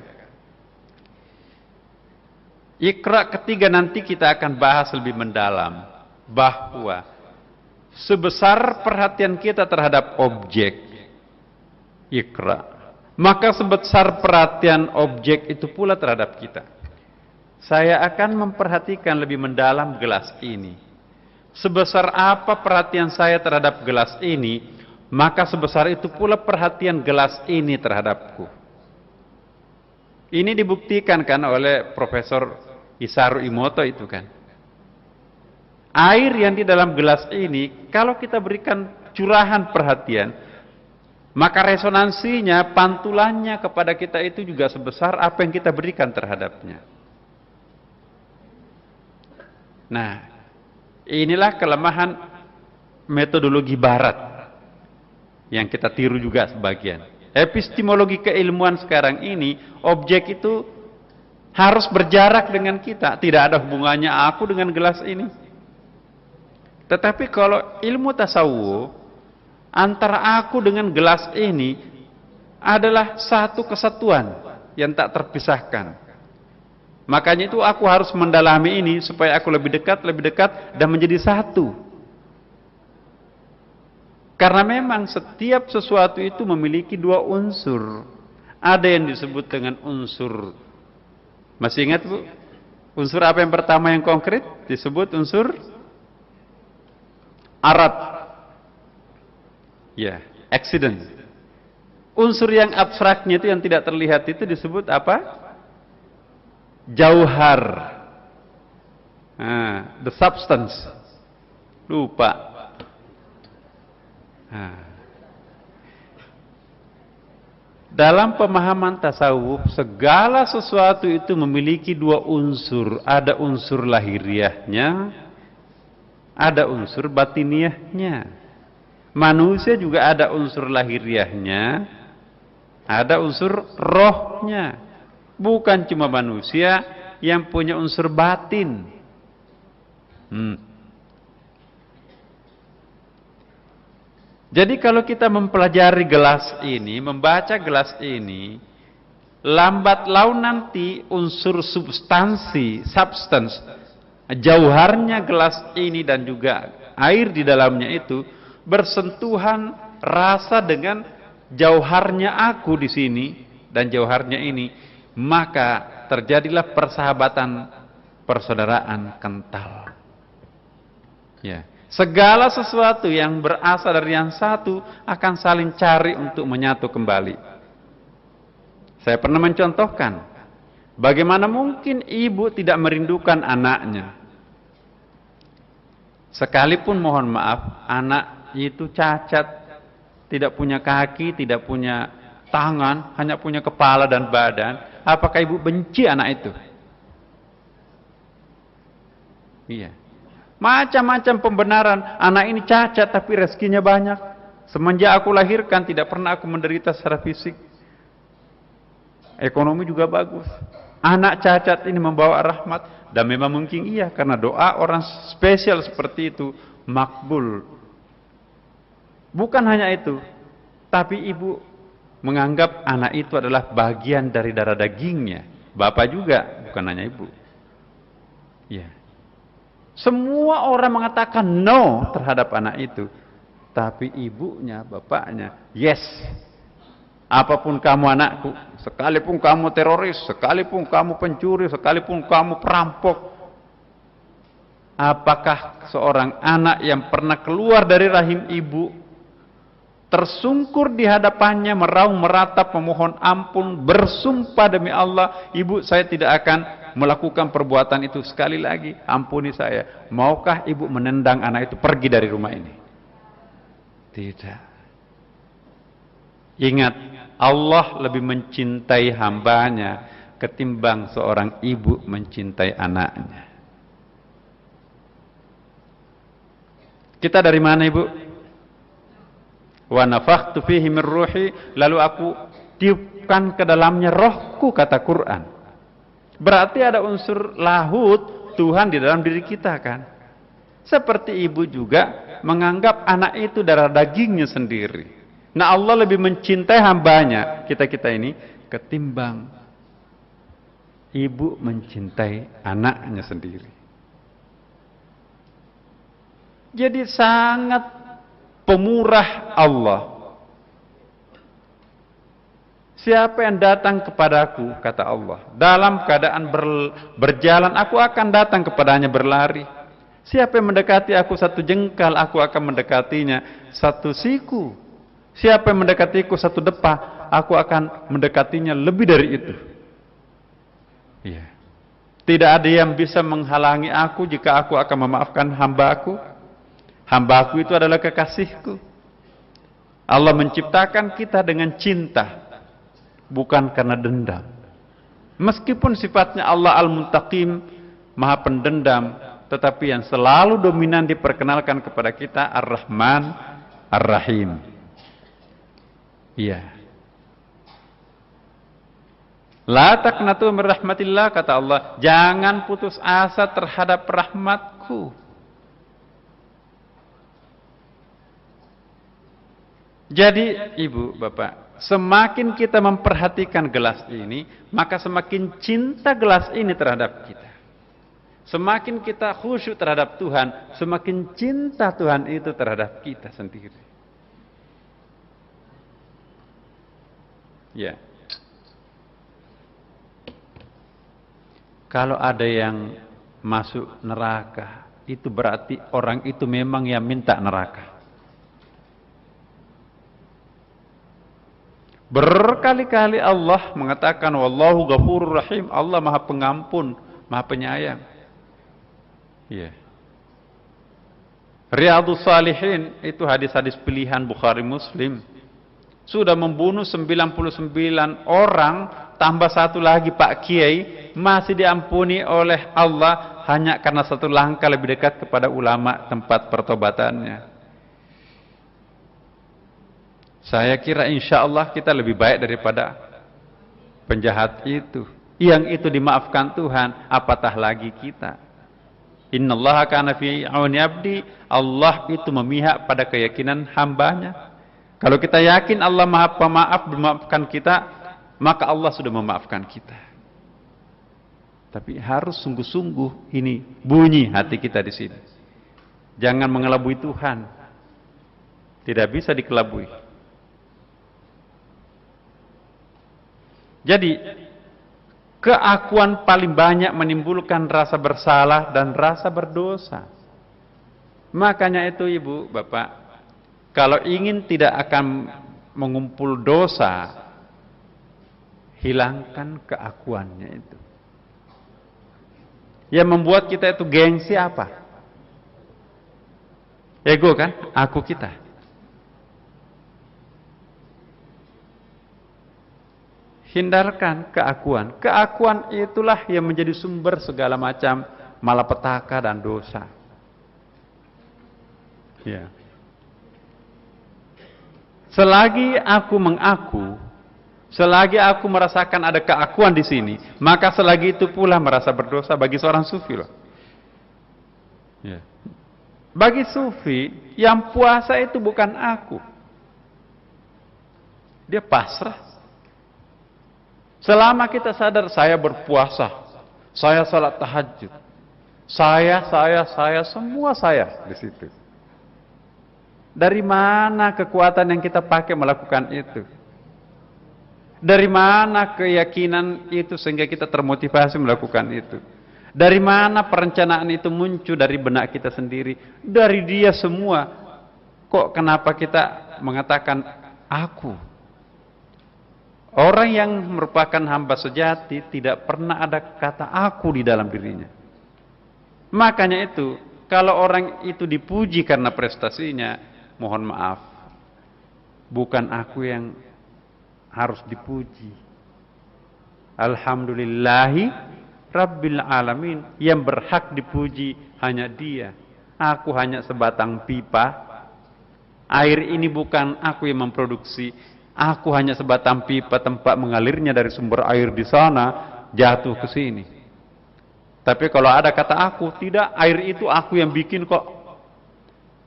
Iqra ketiga nanti kita akan bahas lebih mendalam bahwa sebesar perhatian kita terhadap objek Iqra, maka sebesar perhatian objek itu pula terhadap kita. Saya akan memperhatikan lebih mendalam gelas ini. Sebesar apa perhatian saya terhadap gelas ini, maka sebesar itu pula perhatian gelas ini terhadapku. Ini dibuktikan kan oleh Profesor Isaru Imoto itu kan. Air yang di dalam gelas ini, kalau kita berikan curahan perhatian, maka resonansinya, pantulannya kepada kita itu juga sebesar apa yang kita berikan terhadapnya. Nah, inilah kelemahan metodologi barat yang kita tiru juga sebagian. Epistemologi keilmuan sekarang ini, objek itu harus berjarak dengan kita, tidak ada hubungannya aku dengan gelas ini. Tetapi kalau ilmu tasawuf, antara aku dengan gelas ini adalah satu kesatuan yang tak terpisahkan. Makanya itu aku harus mendalami ini supaya aku lebih dekat dan menjadi satu. Karena memang setiap sesuatu itu memiliki dua unsur. Ada yang disebut dengan unsur. Masih ingat Bu? Unsur apa yang pertama yang konkret? Disebut unsur arat. Ya, accident. Unsur yang abstraknya itu yang tidak terlihat itu disebut apa? Jauhar. The substance. Lupa. Dalam pemahaman tasawuf, segala sesuatu itu memiliki dua unsur. Ada unsur lahiriahnya, ada unsur batiniahnya. Manusia juga ada unsur lahiriahnya, ada unsur rohnya. Bukan cuma manusia yang punya unsur batin. Jadi kalau kita mempelajari gelas ini, membaca gelas ini, lambat laun nanti unsur substansi, substance, jauharnya gelas ini dan juga air di dalamnya itu bersentuhan rasa dengan jauharnya aku di sini dan jauharnya ini, maka terjadilah persahabatan, persaudaraan kental. Ya. Segala sesuatu yang berasal dari yang satu akan saling cari untuk menyatu kembali. Saya pernah mencontohkan, bagaimana mungkin ibu tidak merindukan anaknya. Sekalipun mohon maaf, anak itu cacat, tidak punya kaki, tidak punya tangan, hanya punya kepala dan badan. Apakah ibu benci anak itu? Iya. Macam-macam pembenaran, anak ini cacat tapi rezekinya banyak. Semenjak aku lahirkan tidak pernah aku menderita secara fisik. Ekonomi juga bagus. Anak cacat ini membawa rahmat. Dan memang mungkin iya, karena doa orang spesial seperti itu makbul. Bukan hanya itu, tapi ibu menganggap anak itu adalah bagian dari darah dagingnya. Bapak juga, bukan hanya ibu. Ya. Semua orang mengatakan no terhadap anak itu. Tapi ibunya, bapaknya, yes. Apapun kamu anakku, sekalipun kamu teroris, sekalipun kamu pencuri, sekalipun kamu perampok. Apakah seorang anak yang pernah keluar dari rahim ibu, tersungkur di hadapannya, meraung meratap, memohon ampun, bersumpah demi Allah, ibu saya tidak akan melakukan perbuatan itu sekali lagi, ampuni saya. Maukah ibu menendang anak itu pergi dari rumah ini? Tidak. Ingat, Allah lebih mencintai hambanya ketimbang seorang ibu mencintai anaknya. Kita dari mana ibu? Wa nafakhtu fihi min ruhi, lalu aku tiupkan ke dalamnya rohku, kata Quran. Berarti ada unsur lahut Tuhan di dalam diri kita kan. Seperti ibu juga menganggap anak itu darah dagingnya sendiri. Nah Allah lebih mencintai hambanya, kita-kita ini, ketimbang ibu mencintai anaknya sendiri. Jadi sangat pemurah Allah. Siapa yang datang kepadaku, kata Allah, dalam keadaan berjalan, aku akan datang kepadanya berlari. Siapa yang mendekati aku satu jengkal, aku akan mendekatinya satu siku. Siapa yang mendekatiku satu depah, aku akan mendekatinya lebih dari itu. Iya. Tidak ada yang bisa menghalangi aku jika aku akan memaafkan hambaku. Hambaku itu adalah kekasihku. Allah menciptakan kita dengan cinta, bukan karena dendam. Meskipun sifatnya Allah Al-Muntaqim, Maha Pendendam, tetapi yang selalu dominan diperkenalkan kepada kita Ar-Rahman, Ar-Rahim. Iya. La taqnatu min rahmatillah, kata Allah, jangan putus asa terhadap rahmatku. Jadi ibu, bapak, semakin kita memperhatikan gelas ini, maka semakin cinta gelas ini terhadap kita. Semakin kita khusyuk terhadap Tuhan, semakin cinta Tuhan itu terhadap kita sendiri. Ya. Kalau ada yang masuk neraka, itu berarti orang itu memang yang minta neraka. Berkali-kali Allah mengatakan wallahu ghafurur rahim, Allah Maha Pengampun, Maha Penyayang. Iya. Riyadhus Shalihin itu hadis-hadis pilihan Bukhari Muslim. Sudah membunuh 99 orang, tambah satu lagi Pak Kiai, masih diampuni oleh Allah hanya karena satu langkah lebih dekat kepada ulama tempat pertobatannya. Saya kira insya Allah kita lebih baik daripada penjahat itu. Yang itu dimaafkan Tuhan, apatah lagi kita. Innallaha kana fi auni abdi, Allah itu memihak pada keyakinan hambanya. Kalau kita yakin Allah Maha Pemaaf, memaafkan kita, maka Allah sudah memaafkan kita. Tapi harus sungguh-sungguh ini bunyi hati kita di sini. Jangan mengelabui Tuhan. Tidak bisa dikelabui. Jadi keakuan paling banyak menimbulkan rasa bersalah dan rasa berdosa. Makanya itu Ibu, Bapak, kalau ingin tidak akan mengumpul dosa, hilangkan keakuannya itu. Yang membuat kita itu gengsi apa? Ego kan? Aku kita. Hindarkan keakuan. Keakuan itulah yang menjadi sumber segala macam malapetaka dan dosa. Ya. Selagi aku mengaku, selagi aku merasakan ada keakuan di sini, maka selagi itu pula merasa berdosa bagi seorang sufi loh. Ya. Bagi sufi, yang puasa itu bukan aku. Dia pasrah. Selama kita sadar saya berpuasa, saya salat tahajud, saya semua saya di situ. Dari mana kekuatan yang kita pakai melakukan itu? Dari mana keyakinan itu sehingga kita termotivasi melakukan itu? Dari mana perencanaan itu muncul? Dari benak kita sendiri, dari dia semua. Kok kenapa kita mengatakan aku? Orang yang merupakan hamba sejati tidak pernah ada kata aku di dalam dirinya. Makanya itu, kalau orang itu dipuji karena prestasinya, mohon maaf, bukan aku yang harus dipuji. Alhamdulillahi Rabbil Alamin, yang berhak dipuji hanya Dia. Aku hanya sebatang pipa. Air ini bukan aku yang memproduksi. Aku hanya sebatang pipa, tempat mengalirnya dari sumber air di sana jatuh ke sini. Tapi kalau ada kata aku, tidak, air itu aku yang bikin kok.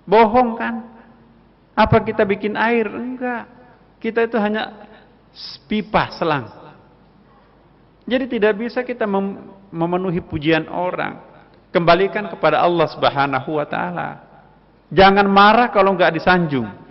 Bohong kan? Apa kita bikin air? Enggak. Kita itu hanya pipa, selang. Jadi tidak bisa kita memenuhi pujian orang. Kembalikan kepada Allah Subhanahu wa taala. Jangan marah kalau enggak disanjung.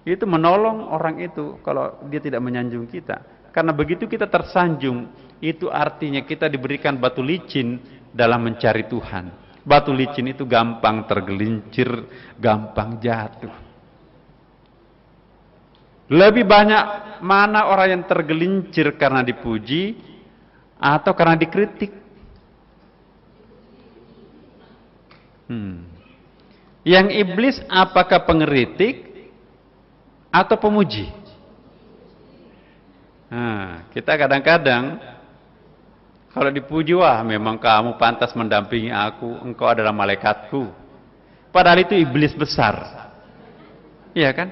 Itu menolong orang itu kalau dia tidak menyanjung kita. Karena begitu kita tersanjung, itu artinya kita diberikan batu licin dalam mencari Tuhan. Batu licin itu gampang tergelincir, gampang jatuh. Lebih banyak mana orang yang tergelincir karena dipuji atau karena dikritik? Yang iblis apakah pengkritik atau pemuji? Nah, kita kadang-kadang kalau dipuji, wah memang kamu pantas mendampingi aku, engkau adalah malaikatku. Padahal itu iblis besar. Iya kan?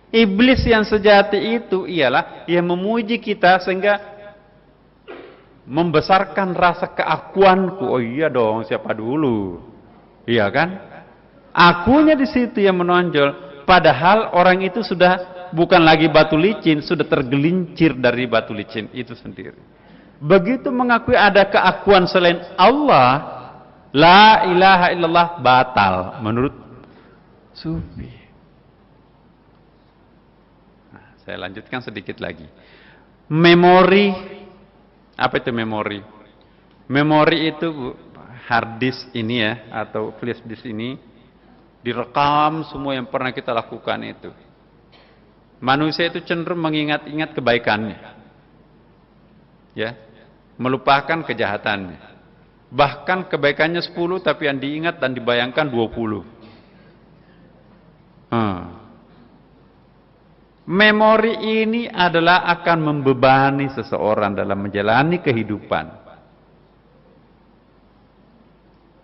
Iblis yang sejati itu ialah yang memuji kita sehingga membesarkan rasa keakuanku. Oh iya dong, siapa dulu? Iya kan? Akunya di situ yang menonjol. Padahal orang itu sudah bukan lagi batu licin, sudah tergelincir dari batu licin itu sendiri. Begitu mengakui ada keakuan selain Allah, la ilaha illallah batal menurut sufi. Nah, saya lanjutkan sedikit lagi. Memori, apa itu memori? Memori itu hard disk ini ya, atau flash disk ini, direkam semua yang pernah kita lakukan itu. Manusia itu cenderung mengingat-ingat kebaikannya, ya, melupakan kejahatannya. Bahkan kebaikannya 10, tapi yang diingat dan dibayangkan 20. Memori ini adalah akan membebani seseorang dalam menjalani kehidupan.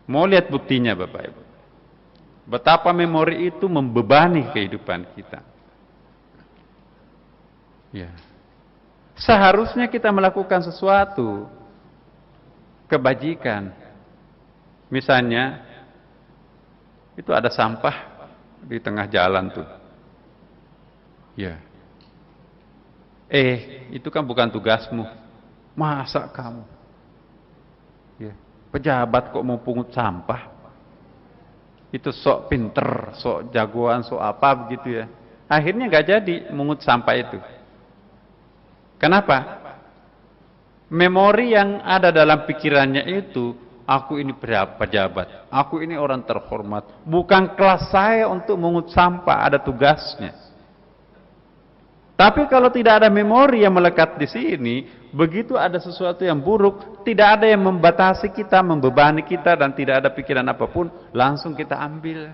Mau lihat buktinya Bapak Ibu? Betapa memori itu membebani kehidupan kita. Ya. Seharusnya kita melakukan sesuatu kebajikan. Misalnya, itu ada sampah di tengah jalan tuh. Ya. Itu kan bukan tugasmu. Masa kamu? Ya. Pejabat kok mau pungut sampah? Itu sok pinter, sok jagoan, sok apa begitu ya. Akhirnya nggak jadi mungut sampah itu. Kenapa? Memori yang ada dalam pikirannya itu, aku ini pejabat, aku ini orang terhormat. Bukan kelas saya untuk mungut sampah, ada tugasnya. Tapi kalau tidak ada memori yang melekat di sini, begitu ada sesuatu yang buruk, tidak ada yang membatasi kita, membebani kita, dan tidak ada pikiran apapun, langsung kita ambil.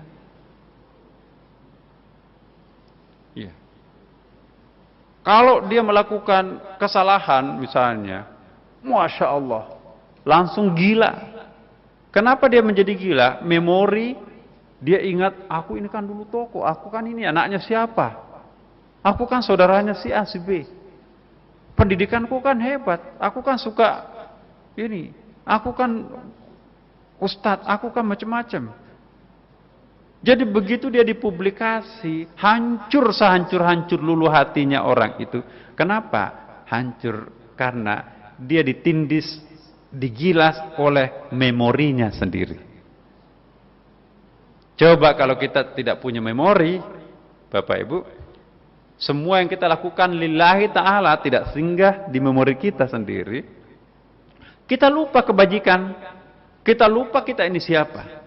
Ya. Kalau dia melakukan kesalahan misalnya, Masya Allah, langsung gila. Kenapa dia menjadi gila? Memori, dia ingat, aku ini kan dulu tokoh, aku kan ini anaknya siapa? Aku kan saudaranya si A, si B. Pendidikanku kan hebat. Aku kan suka ini. Aku kan ustadz. Aku kan macam-macam. Jadi begitu dia dipublikasi, hancur sehancur-hancur lulu hatinya orang itu. Kenapa? Hancur karena dia ditindis, digilas oleh memorinya sendiri. Coba kalau kita tidak punya memori, Bapak Ibu, semua yang kita lakukan lillahi ta'ala tidak singgah di memori kita sendiri. Kita lupa kebajikan. Kita lupa kita ini siapa.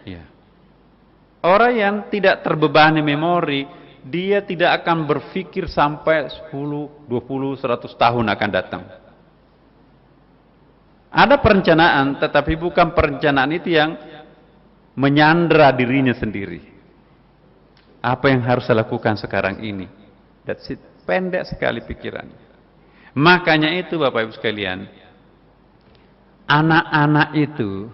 Ya. Orang yang tidak terbebani memori, dia tidak akan berpikir sampai 10, 20, 100 tahun akan datang. Ada perencanaan, tetapi bukan perencanaan itu yang menyandera dirinya sendiri. Apa yang harus saya lakukan sekarang ini? That's it. Pendek sekali pikirannya. Makanya itu Bapak Ibu sekalian, anak-anak itu,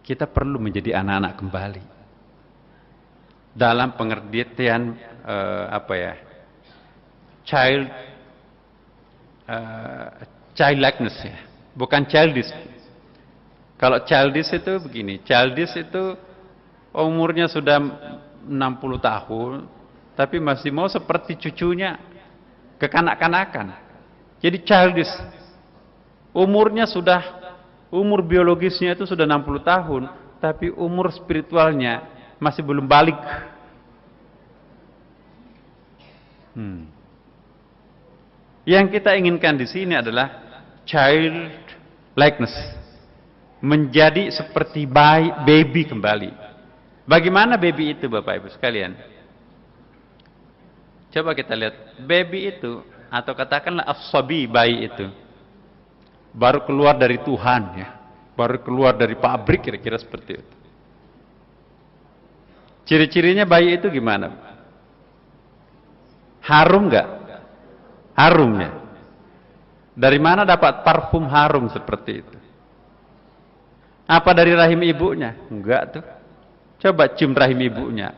kita perlu menjadi anak-anak kembali. Dalam pengertian childlikeness ya, bukan childish. Kalau childish itu begini, childish itu umurnya sudah 60 tahun, tapi masih mau seperti cucunya, kekanak-kanakan. Jadi childish, umur biologisnya itu sudah 60 tahun, tapi umur spiritualnya masih belum balik. Yang kita inginkan di sini adalah childlikeness. Menjadi seperti baby kembali. Bagaimana baby itu Bapak Ibu sekalian? Coba kita lihat. Baby itu, atau katakanlah as-sabi, bayi itu, baru keluar dari Tuhan ya. Baru keluar dari pabrik, kira-kira seperti itu. Ciri-cirinya bayi itu gimana? Harum enggak? Harum ya. Dari mana dapat parfum harum seperti itu? Apa dari rahim ibunya? Enggak tuh. Coba cium rahim ibunya.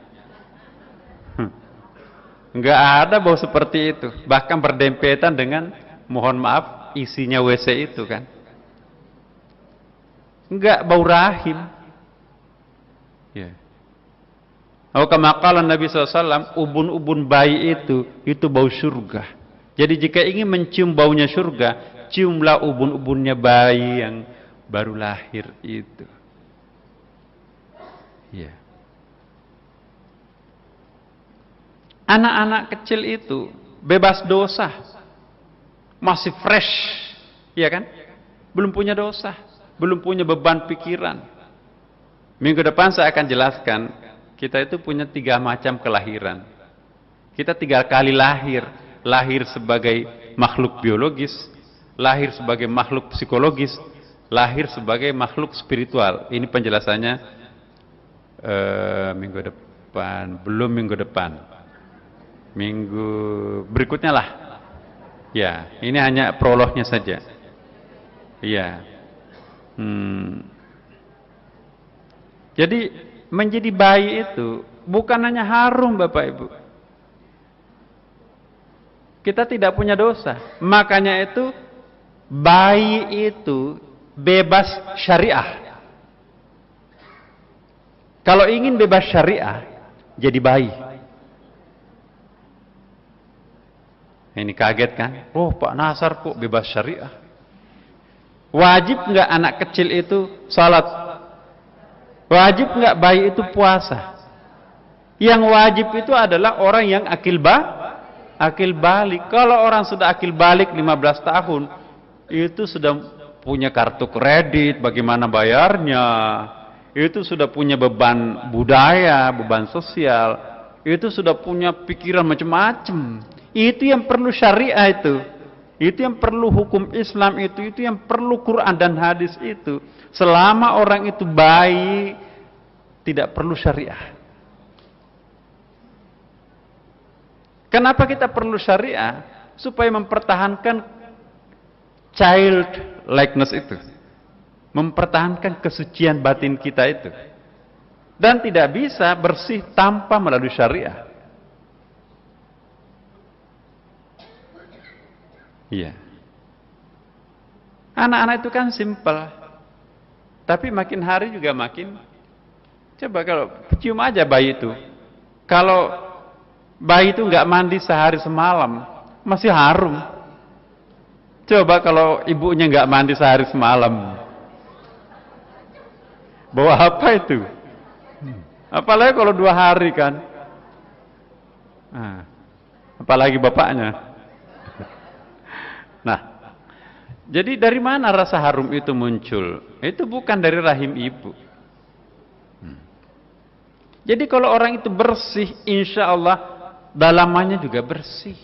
Enggak ada bau seperti itu. Bahkan berdempetan dengan, mohon maaf, isinya WC itu kan. Enggak bau rahim. Ya. Oh, kama qala Nabi SAW, ubun-ubun bayi itu bau surga. Jadi jika ingin mencium baunya surga, ciumlah ubun-ubunnya bayi yang baru lahir itu. Ya. Anak-anak kecil itu bebas dosa, masih fresh, ya kan? Belum punya dosa, belum punya beban pikiran. Minggu depan saya akan jelaskan, kita itu punya 3 macam kelahiran. Kita 3 kali lahir. Lahir sebagai makhluk biologis, lahir sebagai makhluk psikologis, lahir sebagai makhluk spiritual. Ini penjelasannya minggu depan, belum minggu depan. Minggu berikutnya lah. Ya, ini hanya prolognya saja. Iya. Jadi menjadi bayi itu bukan hanya harum Bapak Ibu. Kita tidak punya dosa. Makanya itu bayi itu bebas syariah. Kalau ingin bebas syariah, jadi bayi. Ini kaget kan? Oh Pak Nasar kok bebas syariah? Wajib nggak anak kecil itu salat? Wajib nggak bayi itu puasa? Yang wajib itu adalah orang yang akil balik. Kalau orang sudah akil balik 15 tahun, itu sudah punya kartu kredit, bagaimana bayarnya? Itu sudah punya beban budaya, beban sosial. Itu sudah punya pikiran macam-macam. Itu yang perlu syariah itu. Itu yang perlu hukum Islam itu yang perlu Quran dan hadis itu. Selama orang itu baik, tidak perlu syariah. Kenapa kita perlu syariah? Supaya mempertahankan child likeness itu. Mempertahankan kesucian batin kita itu. Dan tidak bisa bersih tanpa melalui syariah. Iya. Anak-anak itu kan simpel. Tapi makin hari juga makin. Coba kalau cium aja bayi itu. Kalau bayi itu nggak mandi sehari semalam, masih harum. Coba kalau ibunya nggak mandi sehari semalam, bawa apa itu? Apalagi kalau 2 hari kan. Apalagi bapaknya. Nah, jadi dari mana rasa harum itu muncul? Itu bukan dari rahim ibu. Jadi kalau orang itu bersih, insya Allah dalamannya juga bersih.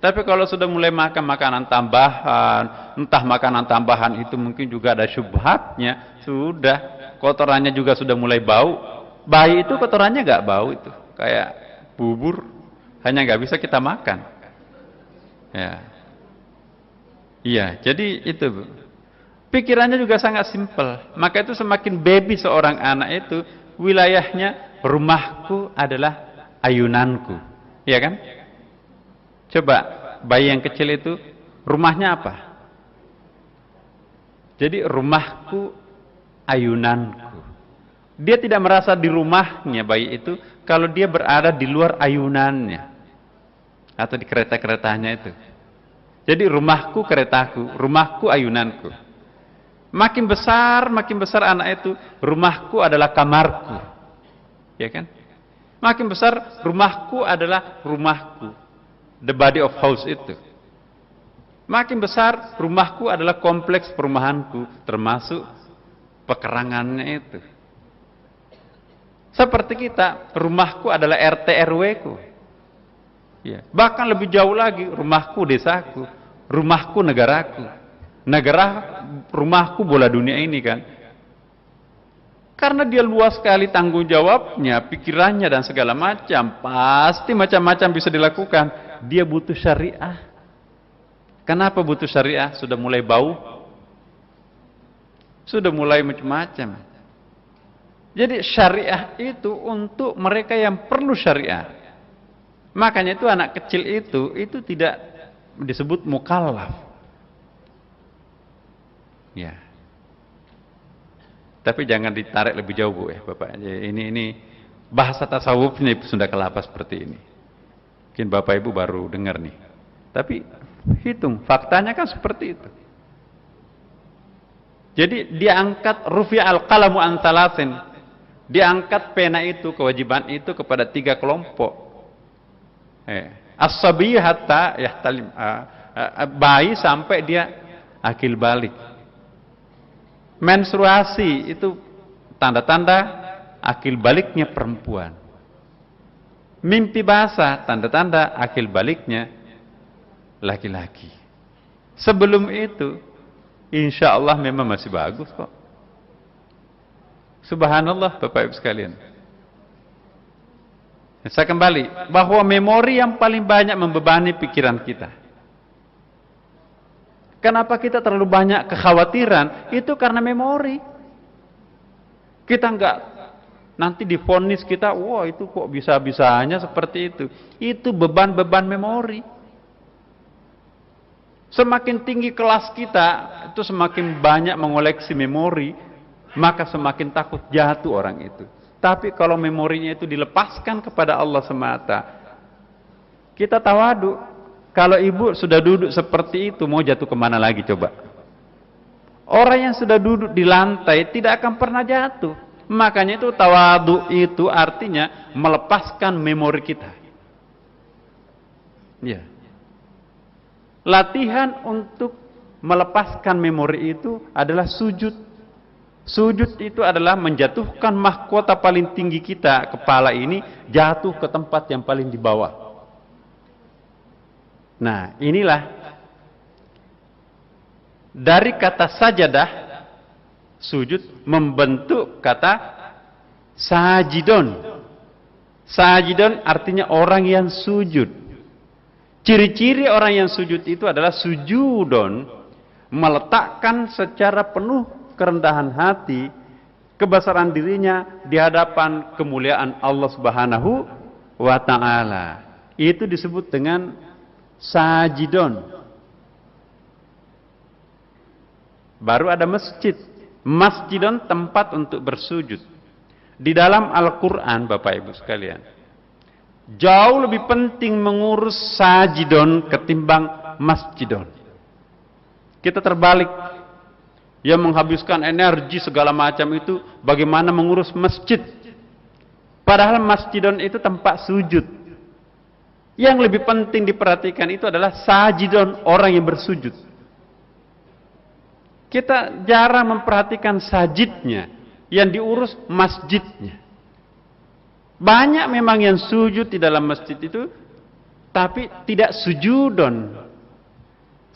Tapi kalau sudah mulai makan makanan tambahan, entah makanan tambahan itu mungkin juga ada syubhatnya, sudah kotorannya juga sudah mulai bau. Bayi itu kotorannya nggak bau itu, kayak bubur, hanya nggak bisa kita makan. Ya. Iya, jadi itu Bu. Pikirannya juga sangat simpel. Maka itu semakin baby seorang anak itu, wilayahnya rumahku adalah ayunanku. Iya kan? Coba bayi yang kecil itu rumahnya apa? Jadi rumahku ayunanku. Dia tidak merasa di rumahnya bayi itu kalau dia berada di luar ayunannya atau di kereta-keretanya itu. Jadi rumahku keretaku, rumahku ayunanku. Makin besar anak itu, rumahku adalah kamarku. Ya kan? Makin besar, rumahku adalah rumahku. The body of house itu. Makin besar, rumahku adalah kompleks perumahanku, termasuk pekerangannya itu. Seperti kita, rumahku adalah RT RW ku. Ya. Bahkan lebih jauh lagi, rumahku desaku, rumahku negaraku. Rumahku bola dunia ini kan. Karena dia luas sekali tanggung jawabnya, pikirannya dan segala macam, pasti macam-macam bisa dilakukan. Dia butuh syariah. Kenapa butuh syariah? Sudah mulai bau, sudah mulai macam-macam. Jadi syariah itu untuk mereka yang perlu syariah. Makanya itu anak kecil itu tidak disebut mukallaf. Ya. Tapi jangan ditarik lebih jauh Bu ya Bapak. Ini bahasa tasawufnya sudah kelapa seperti ini. Mungkin Bapak Ibu baru dengar nih. Tapi hitung, faktanya kan seperti itu. Jadi diangkat rufi' al-qalamu an thalathin. Diangkat pena itu, kewajiban itu kepada 3 kelompok. As-sabi hatta yahtalim, bayi sampai dia akil balik. Menstruasi itu tanda-tanda akil baliknya perempuan. Mimpi basah, tanda-tanda akil baliknya laki-laki. Sebelum itu, insya Allah memang masih bagus kok. Subhanallah Bapak Ibu sekalian. Saya kembali, bahwa memori yang paling banyak membebani pikiran kita. Kenapa kita terlalu banyak kekhawatiran? Itu karena memori. Kita enggak nanti divonis kita, wah itu kok bisa-bisanya seperti itu. Itu beban-beban memori. Semakin tinggi kelas kita, itu semakin banyak mengoleksi memori, maka semakin takut jatuh orang itu. Tapi kalau memorinya itu dilepaskan kepada Allah semata, kita tawadu. Kalau ibu sudah duduk seperti itu, mau jatuh kemana lagi coba? Orang yang sudah duduk di lantai tidak akan pernah jatuh. Makanya itu tawadu itu artinya melepaskan memori kita. Ya. Latihan untuk melepaskan memori itu adalah sujud. Sujud itu adalah menjatuhkan mahkota paling tinggi kita, kepala ini jatuh ke tempat yang paling di bawah. Nah, inilah dari kata sajadah, sujud membentuk kata sajidon. Sajidon artinya orang yang sujud. Ciri-ciri orang yang sujud itu adalah sujudon, meletakkan secara penuh kerendahan hati, kebesaran dirinya di hadapan kemuliaan Allah Subhanahu wa ta'ala. Itu disebut dengan sajidon. Baru ada masjid. Masjidon tempat untuk bersujud. Di dalam Al-Quran Bapak Ibu sekalian, jauh lebih penting mengurus sajidon ketimbang masjidon. Kita terbalik. Yang menghabiskan energi segala macam itu bagaimana mengurus masjid. Padahal masjidon itu tempat sujud. Yang lebih penting diperhatikan itu adalah sajidon, orang yang bersujud. Kita jarang memperhatikan sajidnya, yang diurus masjidnya. Banyak memang yang sujud di dalam masjid itu, tapi tidak sujudon.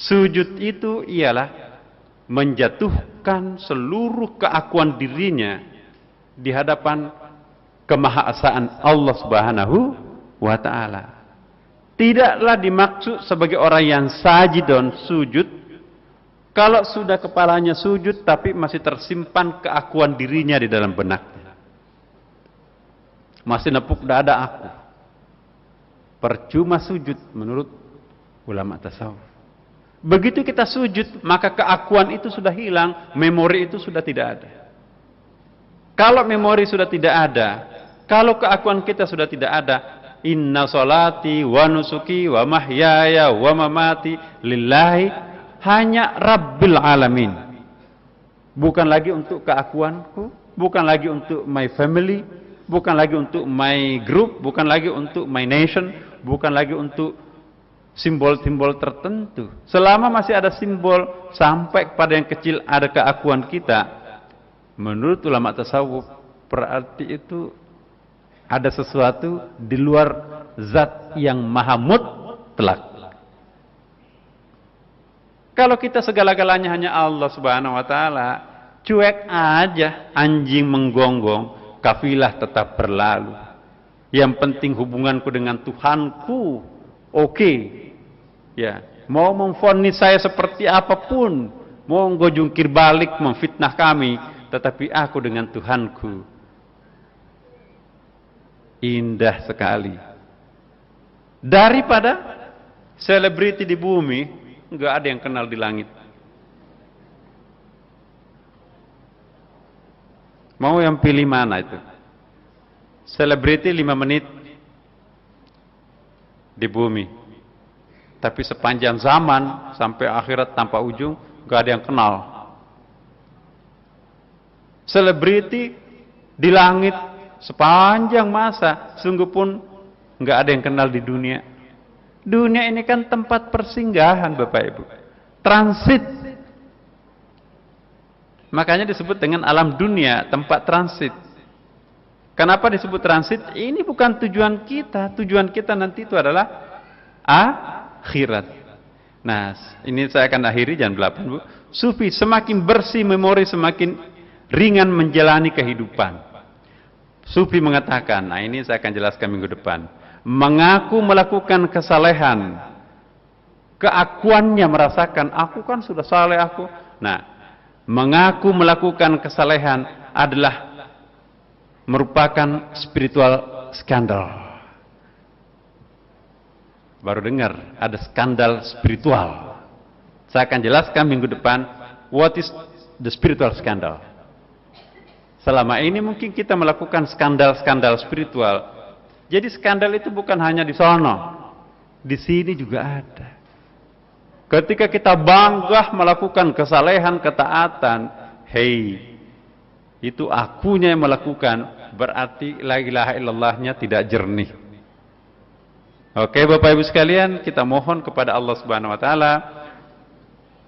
Sujud itu ialah menjatuhkan seluruh keakuan dirinya di hadapan kemahasaan Allah Subhanahu wa ta'ala. Tidaklah dimaksud sebagai orang yang sajidon, sujud, kalau sudah kepalanya sujud tapi masih tersimpan keakuan dirinya di dalam benaknya. Masih nepuk dada aku. Percuma sujud menurut ulama tasawuf. Begitu kita sujud, maka keakuan itu sudah hilang, memori itu sudah tidak ada. Kalau memori sudah tidak ada, kalau keakuan kita sudah tidak ada, inna sholati wa nusuki wa mahyaya wa mamati lillahi, hanya Rabbil Alamin. Bukan lagi untuk keakuanku, bukan lagi untuk my family, bukan lagi untuk my group, bukan lagi untuk my nation, bukan lagi untuk simbol-simbol tertentu. Selama masih ada simbol sampai kepada yang kecil ada keakuan kita, menurut ulama tasawuf berarti itu ada sesuatu di luar zat yang maha mutlak. Kalau kita segala-galanya hanya Allah Subhanahu wa ta'ala, cuek aja, anjing menggonggong, kafilah tetap berlalu. Yang penting hubunganku dengan Tuhanku oke. Ya, mau memvonis saya seperti apapun, mau engkau jungkir balik memfitnah kami, tetapi aku dengan Tuhanku. Indah sekali. Daripada selebriti di bumi, enggak ada yang kenal di langit. Mau yang pilih mana itu? Selebriti 5 menit di bumi. Tapi sepanjang zaman sampai akhirat tanpa ujung, gak ada yang kenal. Selebriti di langit sepanjang masa, sungguh pun gak ada yang kenal di dunia. Dunia ini kan tempat persinggahan Bapak Ibu, transit. Makanya disebut dengan alam dunia, tempat transit. Kenapa disebut transit? Ini bukan tujuan kita. Tujuan kita nanti itu adalah akhirat. Nah, ini saya akan akhiri jam 8, Bu. Sufi semakin bersih memori, semakin ringan menjalani kehidupan. Sufi mengatakan, nah ini saya akan jelaskan minggu depan. Mengaku melakukan kesalehan, keakuannya merasakan, aku kan sudah saleh aku. Nah, mengaku melakukan kesalehan adalah merupakan spiritual skandal. Baru dengar ada skandal spiritual. Saya akan jelaskan minggu depan what is the spiritual scandal. Selama ini mungkin kita melakukan skandal-skandal spiritual. Jadi skandal itu bukan hanya di sana, di sini juga ada. Ketika kita bangga melakukan kesalehan, ketaatan, hey, itu akunya yang melakukan, berarti la ilaha illallahnya tidak jernih. Oke Bapak Ibu sekalian, kita mohon kepada Allah Subhanahu wa taala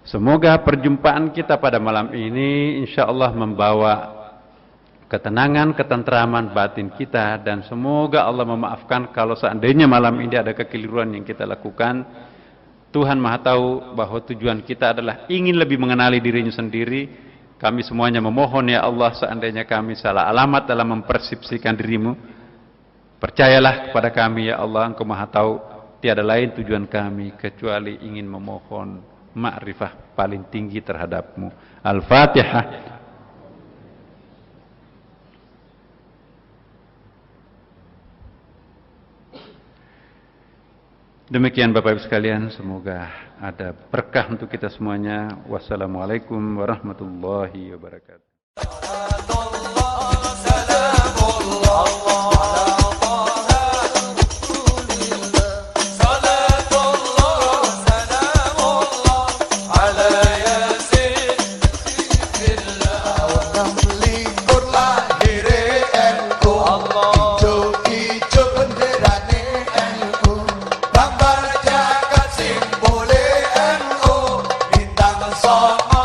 semoga perjumpaan kita pada malam ini insyaallah membawa ketenangan, ketentraman batin kita, dan semoga Allah memaafkan kalau seandainya malam ini ada kekeliruan yang kita lakukan. Tuhan Maha tahu bahwa tujuan kita adalah ingin lebih mengenali dirinya sendiri. Kami semuanya memohon ya Allah, seandainya kami salah alamat dalam mempersepsikan dirimu, percayalah kepada kami ya Allah, Engkau Maha tahu, tiada lain tujuan kami kecuali ingin memohon ma'rifah paling tinggi terhadapmu. Al-Fatihah. Demikian Bapak Ibu sekalian, semoga ada berkah untuk kita semuanya. Wassalamualaikum warahmatullahi wabarakatuh. Song